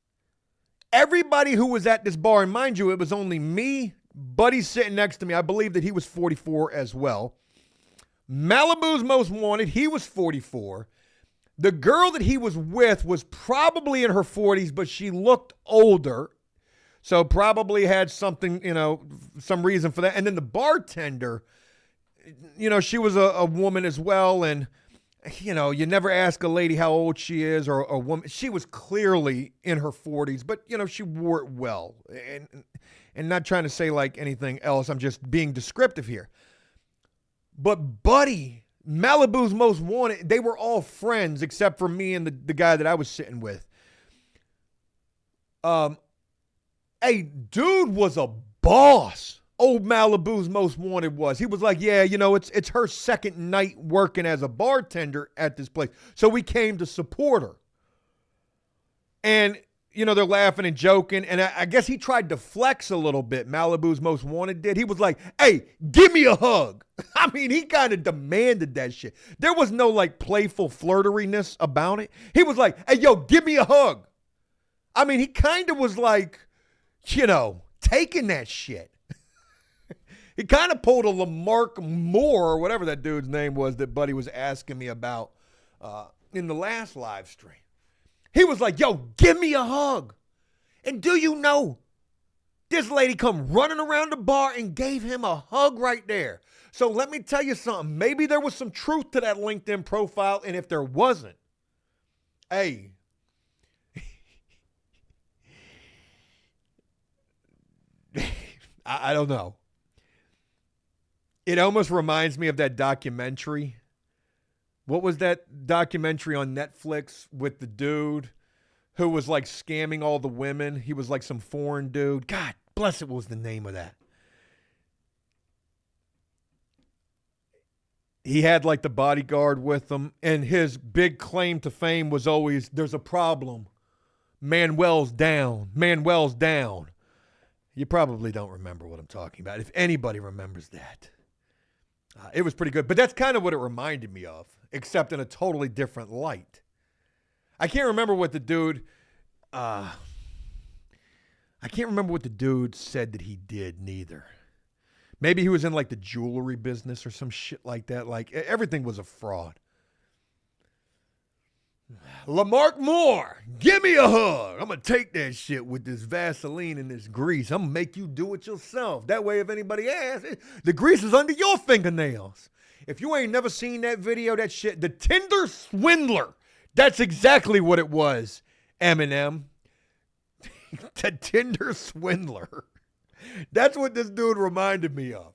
Everybody who was at this bar, and mind you, it was only me, buddy sitting next to me. I believe that he was 44 as well. Malibu's Most Wanted, he was 44. The girl that he was with was probably in her 40s, but she looked older. So probably had something, you know, some reason for that. And then the bartender, you know, she was a woman as well. And, you know, you never ask a lady how old she is or a woman. She was clearly in her 40s, but, you know, she wore it well. And not trying to say like anything else. I'm just being descriptive here. But Buddy, Malibu's Most Wanted, they were all friends except for me and the guy that I was sitting with. Hey, dude was a boss. Old Malibu's Most Wanted was. He was like, yeah, you know, it's her second night working as a bartender at this place. So we came to support her. And, you know, they're laughing and joking. And I guess he tried to flex a little bit. Malibu's Most Wanted did. He was like, hey, give me a hug. I mean, he kind of demanded that shit. There was no like playful flirteriness about it. He was like, hey, yo, give me a hug. I mean, he kind of was like, you know, taking that shit. He kind of pulled a Lamarck Moore or whatever that dude's name was that Buddy was asking me about in the last live stream. He was like, yo, give me a hug. And do you know, this lady come running around the bar and gave him a hug right there. So let me tell you something. Maybe there was some truth to that LinkedIn profile, and if there wasn't, hey, I don't know. It almost reminds me of that documentary. What was that documentary on Netflix with the dude who was like scamming all the women? He was like some foreign dude. God bless it, what was the name of that? He had like the bodyguard with him, and his big claim to fame was always, there's a problem. Manuel's down. Manuel's down. You probably don't remember what I'm talking about. If anybody remembers that. It was pretty good. But that's kind of what it reminded me of, except in a totally different light. I can't remember what the dude... I can't remember what the dude said that he did, neither. Maybe he was in like the jewelry business or some shit like that. Like, everything was a fraud. Lamarck Moore, give me a hug. I'm going to take that shit with this Vaseline and this grease. I'm going to make you do it yourself. That way, if anybody asks, the grease is under your fingernails. If you ain't never seen that video, that shit, the Tinder Swindler, that's exactly what it was, Eminem. The Tinder Swindler. That's what this dude reminded me of.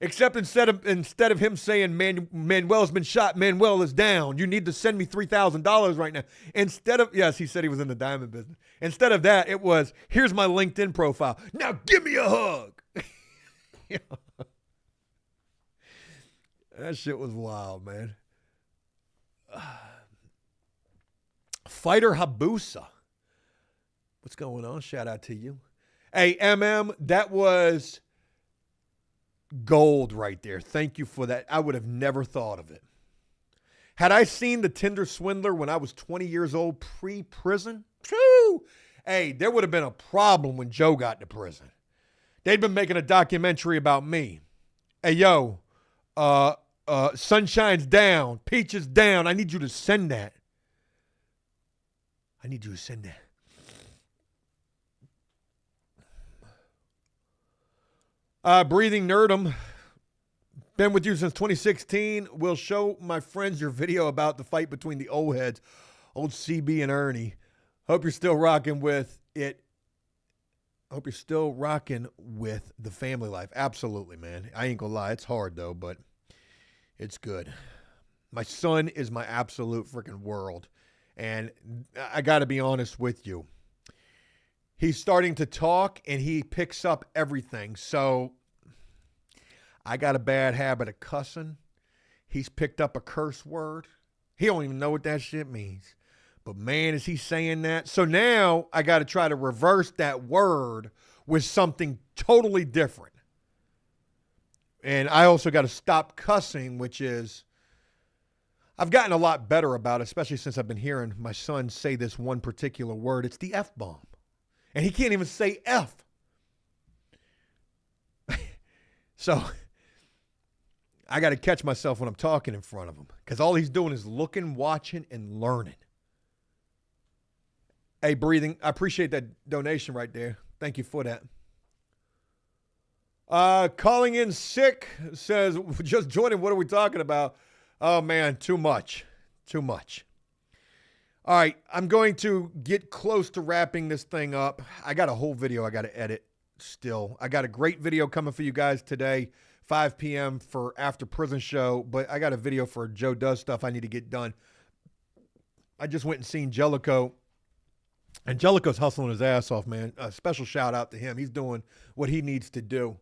Except instead of him saying, Manuel's been shot, Manuel is down, you need to send me $3,000 right now. Instead of, yes, he said he was in the diamond business. Instead of that, it was, here's my LinkedIn profile. Now give me a hug. That shit was wild, man. Fighter Habusa. What's going on? Shout out to you. Hey, that was gold right there. Thank you for that. I would have never thought of it. Had I seen the Tinder Swindler when I was 20 years old pre-prison, hey, there would have been a problem when Joe got to prison. They'd been making a documentary about me. Hey, yo, Sunshine's down. Peach is down. I need you to send that. I need you to send that. Breathing Nerdum. Been with you since 2016. Will show my friends your video about the fight between the old heads, old CB and Ernie. Hope you're still rocking with it. Hope you're still rocking with the family life. Absolutely, man. I ain't gonna lie. It's hard, though, but it's good. My son is my absolute freaking world. And I got to be honest with you. He's starting to talk, and he picks up everything. So I got a bad habit of cussing. He's picked up a curse word. He don't even know what that shit means. But, man, is he saying that? So now I got to try to reverse that word with something totally different. And I also got to stop cussing, which is, I've gotten a lot better about it, especially since I've been hearing my son say this one particular word. It's the F-bomb. And he can't even say F. So I got to catch myself when I'm talking in front of him, because all he's doing is looking, watching, and learning. Hey, Breathing, I appreciate that donation right there. Thank you for that. Calling in sick says, just joining, what are we talking about? Oh, man, too much. Too much. All right, I'm going to get close to wrapping this thing up. I got a whole video I got to edit still. I got a great video coming for you guys today, 5 p.m. for After Prison Show, but I got a video for Joe Does Stuff I need to get done. I just went and seen Jellicoe. And Jellicoe's hustling his ass off, man. A special shout out to him. He's doing what he needs to do.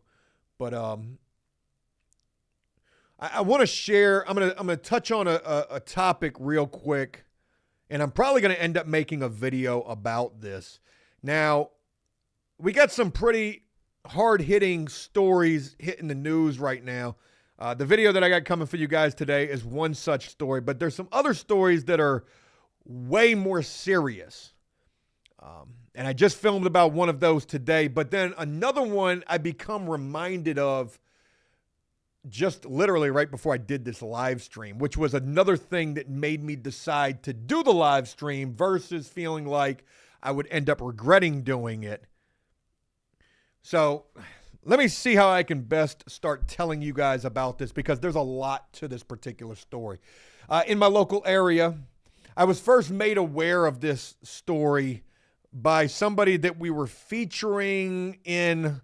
But I want to share. I'm gonna touch on a topic real quick, and I'm probably gonna end up making a video about this. Now, we got some pretty hard-hitting stories hitting the news right now. The video that I got coming for you guys today is one such story, but there's some other stories that are way more serious. And I just filmed about one of those today, but then another one I become reminded of just literally right before I did this live stream, which was another thing that made me decide to do the live stream versus feeling like I would end up regretting doing it. So let me see how I can best start telling you guys about this, because there's a lot to this particular story. In my local area, I was first made aware of this story by somebody that we were featuring in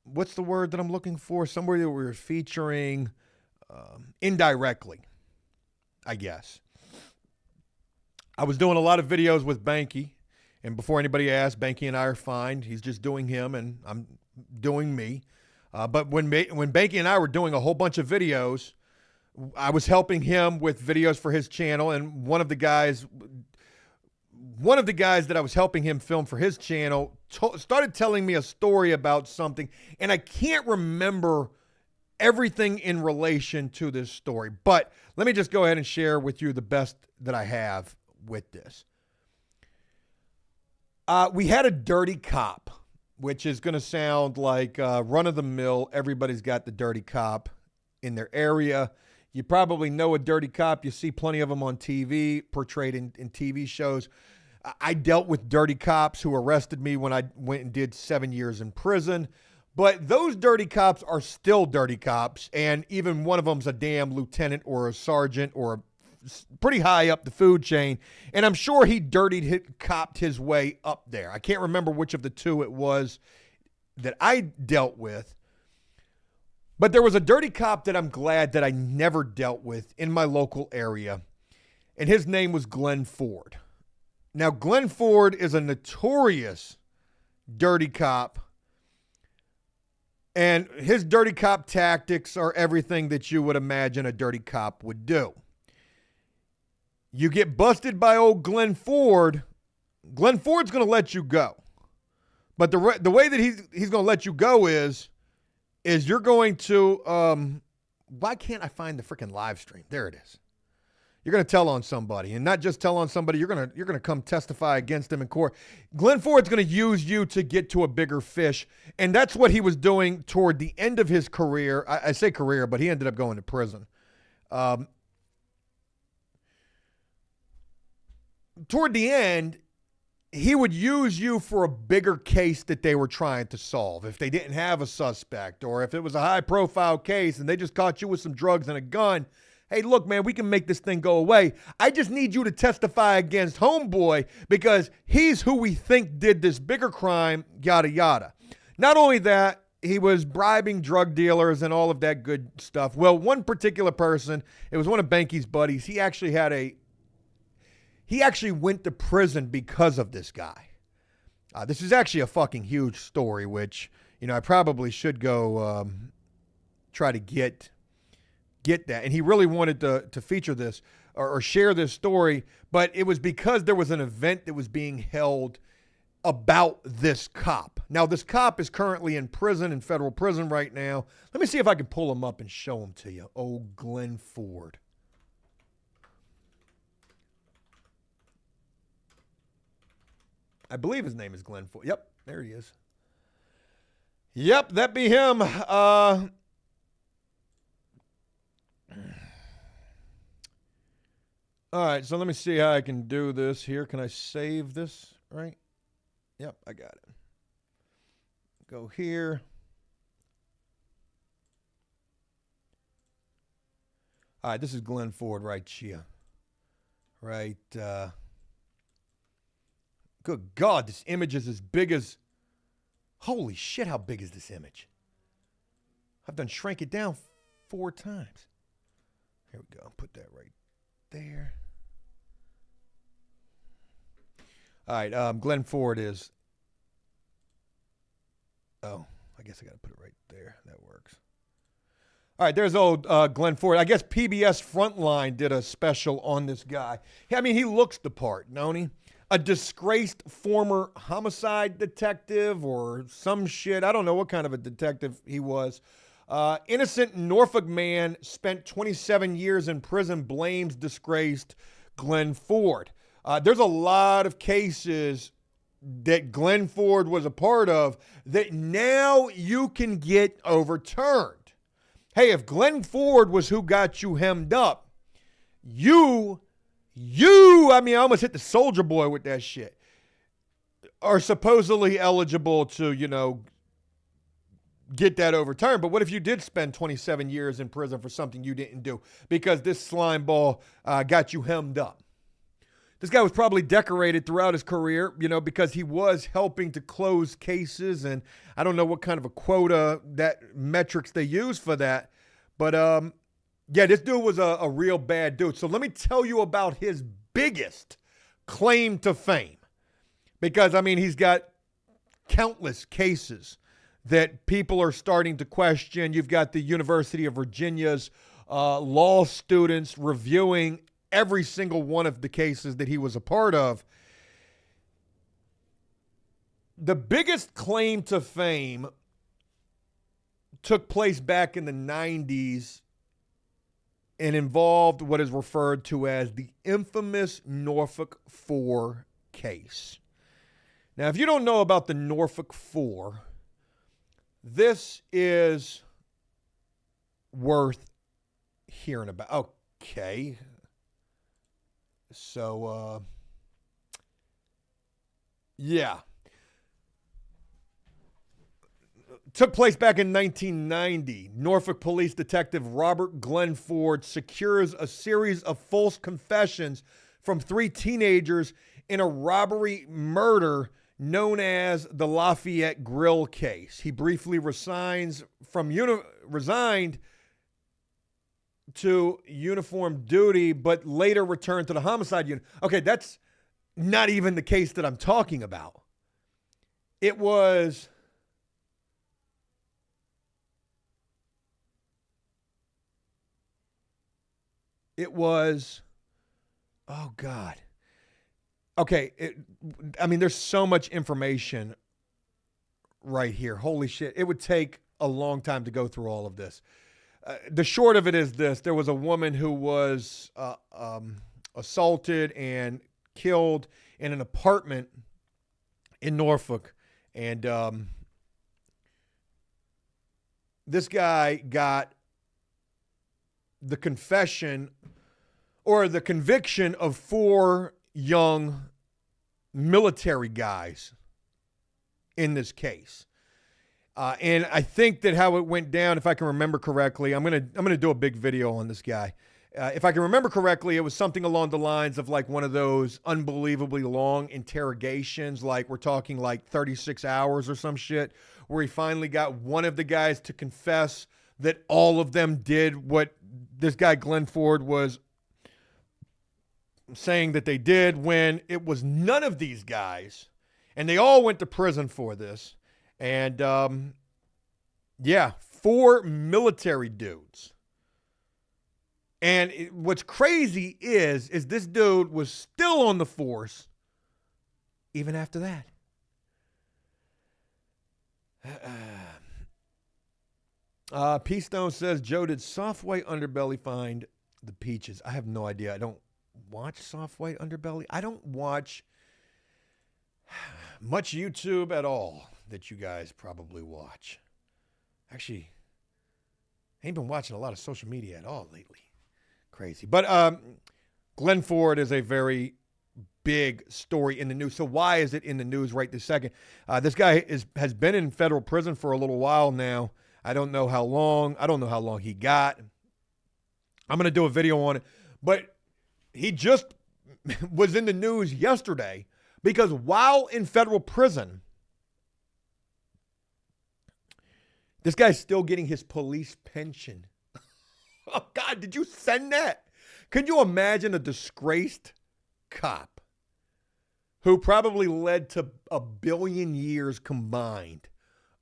what's the word that I'm looking for? Somebody that we were featuring indirectly, I guess. I was doing a lot of videos with Banky, and before anybody asks, Banky and I are fine. He's just doing him, and I'm doing me. But when Banky and I were doing a whole bunch of videos, I was helping him with videos for his channel, and one of the guys that I was helping him film for his channel started telling me a story about something, and I can't remember everything in relation to this story, but let me just go ahead and share with you the best that I have with this. We had a dirty cop, which is going to sound like run-of-the-mill. Everybody's got the dirty cop in their area. You probably know a dirty cop. You see plenty of them on TV, portrayed in TV shows. I dealt with dirty cops who arrested me when I went and did 7 years in prison. But those dirty cops are still dirty cops, and even one of them's a damn lieutenant or a sergeant or pretty high up the food chain, and I'm sure he copped his way up there. I can't remember which of the two it was that I dealt with, but there was a dirty cop that I'm glad that I never dealt with in my local area, and his name was Glenn Ford. Now, Glenn Ford is a notorious dirty cop, and his dirty cop tactics are everything that you would imagine a dirty cop would do. You get busted by old Glenn Ford, Glenn Ford's going to let you go. But the way that he's going to let you go is you're going to, why can't I find the freaking live stream? There it is. You're going to tell on somebody, and not just tell on somebody, you're going to come testify against him in court. Glenn Ford's going to use you to get to a bigger fish, and that's what he was doing toward the end of his career. I say career, but he ended up going to prison. toward the end, he would use you for a bigger case that they were trying to solve. If they didn't have a suspect, or if it was a high profile case and they just caught you with some drugs and a gun, hey, look, man, we can make this thing go away. I just need you to testify against homeboy because he's who we think did this bigger crime, yada, yada. Not only that, he was bribing drug dealers and all of that good stuff. Well, one particular person, it was one of Banky's buddies. He actually went to prison because of this guy. This is actually a fucking huge story, which, I probably should go try to get that. And he really wanted to feature this or share this story, but it was because there was an event that was being held about this cop. Now, this cop is currently in prison, in federal prison right now. Let me see if I can pull him up and show him to you. Oh, Glenn Ford. I believe his name is Glenn Ford. Yep, there he is. Yep, that be him. All right, so let me see how I can do this here. Can I save this, right? Yep, I got it. Go here. All right, this is Glenn Ford right here. Right, good God, this image is as big as... Holy shit, how big is this image? I've done shrank it down 4 times. Here we go. Put that right there. All right, Glenn Ford is... Oh, I guess I got to put it right there. That works. All right, there's old Glenn Ford. I guess PBS Frontline did a special on this guy. I mean, he looks the part, don't he? A disgraced former homicide detective or some shit. I don't know what kind of a detective he was. Innocent Norfolk man spent 27 years in prison, blames disgraced Glenn Ford. There's a lot of cases that Glenn Ford was a part of that now you can get overturned. Hey, if Glenn Ford was who got you hemmed up, I almost hit the Soldier Boy with that shit, are supposedly eligible to, get that overturned. But what if you did spend 27 years in prison for something you didn't do because this slime ball got you hemmed up? This guy was probably decorated throughout his career, because he was helping to close cases. And I don't know what kind of a quota, that metrics they use for that. But, yeah, this dude was a real bad dude. So let me tell you about his biggest claim to fame. Because, he's got countless cases that people are starting to question. You've got the University of Virginia's law students reviewing every single one of the cases that he was a part of. The biggest claim to fame took place back in the 90s and involved what is referred to as the infamous Norfolk 4 case. Now, if you don't know about the Norfolk 4, this is worth hearing about. Okay. So, yeah. Took place back in 1990. Norfolk Police Detective Robert Glenn Ford secures a series of false confessions from 3 teenagers in a robbery murder known as the Lafayette Grill case. He briefly resigned to uniform duty, but later returned to the homicide unit. Okay, that's not even the case that I'm talking about. It was... oh God. Okay, there's so much information right here. Holy shit. It would take a long time to go through all of this. The short of it is this. There was a woman who was assaulted and killed in an apartment in Norfolk. And this guy got the confession or the conviction of 4 young military guys in this case. And I think that how it went down, if I can remember correctly, I'm gonna do a big video on this guy. If I can remember correctly, it was something along the lines of like one of those unbelievably long interrogations, like we're talking like 36 hours or some shit, where he finally got one of the guys to confess that all of them did what this guy Glenn Ford was saying that they did, when it was none of these guys, and they all went to prison for this. And yeah, 4 military dudes. And what's crazy is this dude was still on the force even after that. P Stone says, Joe, did Soft White Underbelly find the peaches? I have no idea. I don't watch Soft White Underbelly. I don't watch much YouTube at all that you guys probably watch. Actually, I ain't been watching a lot of social media at all lately. Crazy. But Glenn Ford is a very big story in the news. So why is it in the news right this second? This guy has been in federal prison for a little while now. I don't know how long. I don't know how long he got. I'm going to do a video on it. But he just was in the news yesterday because while in federal prison, this guy's still getting his police pension. Oh, God, did you send that? Could you imagine a disgraced cop who probably led to 1 billion years combined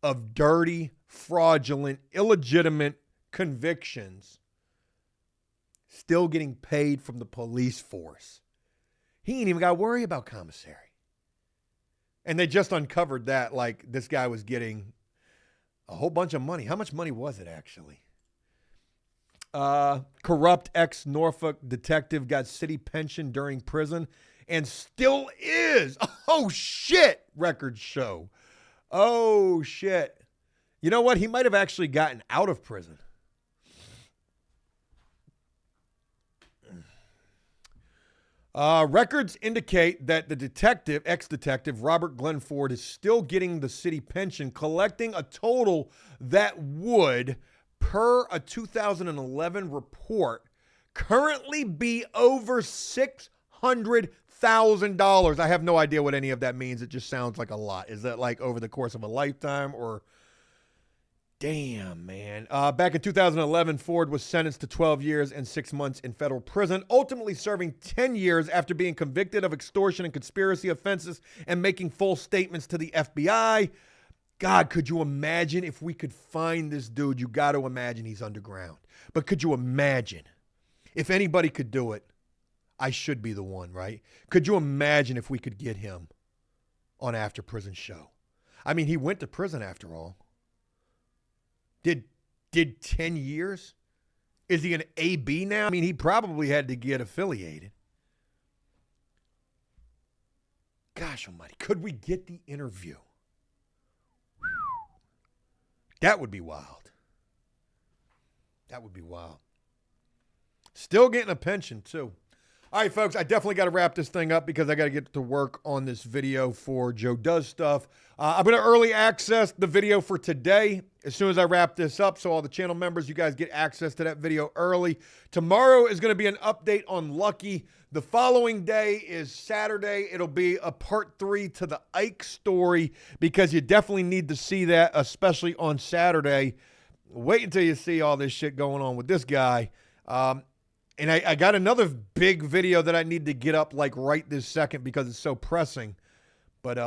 of dirty, fraudulent, illegitimate convictions still getting paid from the police force? He ain't even got to worry about commissary. And they just uncovered that, like, this guy was getting a whole bunch of money. How much money was it, actually? Corrupt ex-Norfolk detective got city pension during prison and still is. Oh, shit, records show. Oh, shit. You know what? He might have actually gotten out of prison. Records indicate that the detective, ex-detective Robert Glenn Ford, is still getting the city pension, collecting a total that would, per a 2011 report, currently be over $600,000. I have no idea what any of that means. It just sounds like a lot. Is that like over the course of a lifetime or... Damn, man. Back in 2011, Ford was sentenced to 12 years and 6 months in federal prison, ultimately serving 10 years after being convicted of extortion and conspiracy offenses and making false statements to the FBI. God, could you imagine if we could find this dude? You got to imagine he's underground. But could you imagine if anybody could do it? I should be the one, right? Could you imagine if we could get him on After Prison Show? I mean, he went to prison after all. Did 10 years? Is he an AB now? I mean, he probably had to get affiliated. Gosh almighty, could we get the interview? That would be wild. That would be wild. Still getting a pension, too. All right, folks, I definitely got to wrap this thing up because I got to get to work on this video for Joe Does Stuff. I'm going to early access the video for today as soon as I wrap this up. So all the channel members, you guys get access to that video early. Tomorrow is going to be an update on Lucky. The following day is Saturday. It'll be a part 3 to the Ike story because you definitely need to see that, especially on Saturday. Wait until you see all this shit going on with this guy. And I got another big video that I need to get up like right this second because it's so pressing. But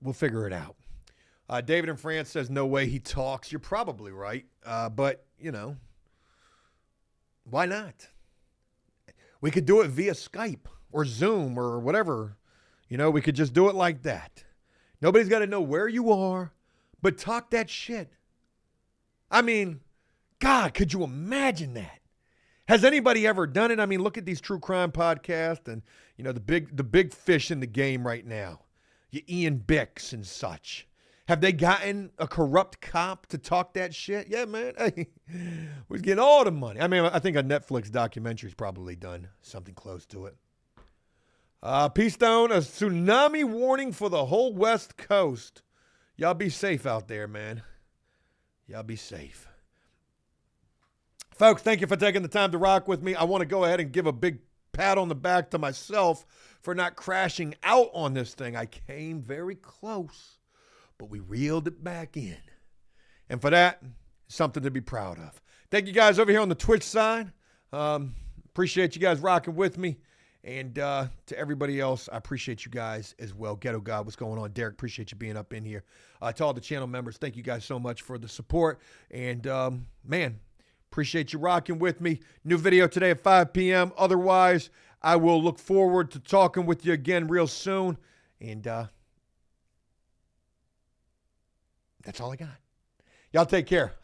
we'll figure it out. David in France says, no way he talks. You're probably right. But, you know, why not? We could do it via Skype or Zoom or whatever. You know, we could just do it like that. Nobody's got to know where you are, but talk that shit. I mean... God, could you imagine that? Has anybody ever done it? I mean, look at these true crime podcasts and, you know, the big fish in the game right now. Your Ian Bicks and such. Have they gotten a corrupt cop to talk that shit? Yeah, man. Hey, we're getting all the money. I mean, I think a Netflix documentary's probably done something close to it. Peace Stone, a tsunami warning for the whole West Coast. Y'all be safe out there, man. Y'all be safe. Folks, thank you for taking the time to rock with me. I want to go ahead and give a big pat on the back to myself for not crashing out on this thing. I came very close, but we reeled it back in. And for that, something to be proud of. Thank you guys over here on the Twitch side. Appreciate you guys rocking with me. And to everybody else, I appreciate you guys as well. Ghetto God, what's going on? Derek, appreciate you being up in here. To all the channel members, thank you guys so much for the support. And, man, appreciate you rocking with me. New video today at 5 p.m. Otherwise, I will look forward to talking with you again real soon. And that's all I got. Y'all take care.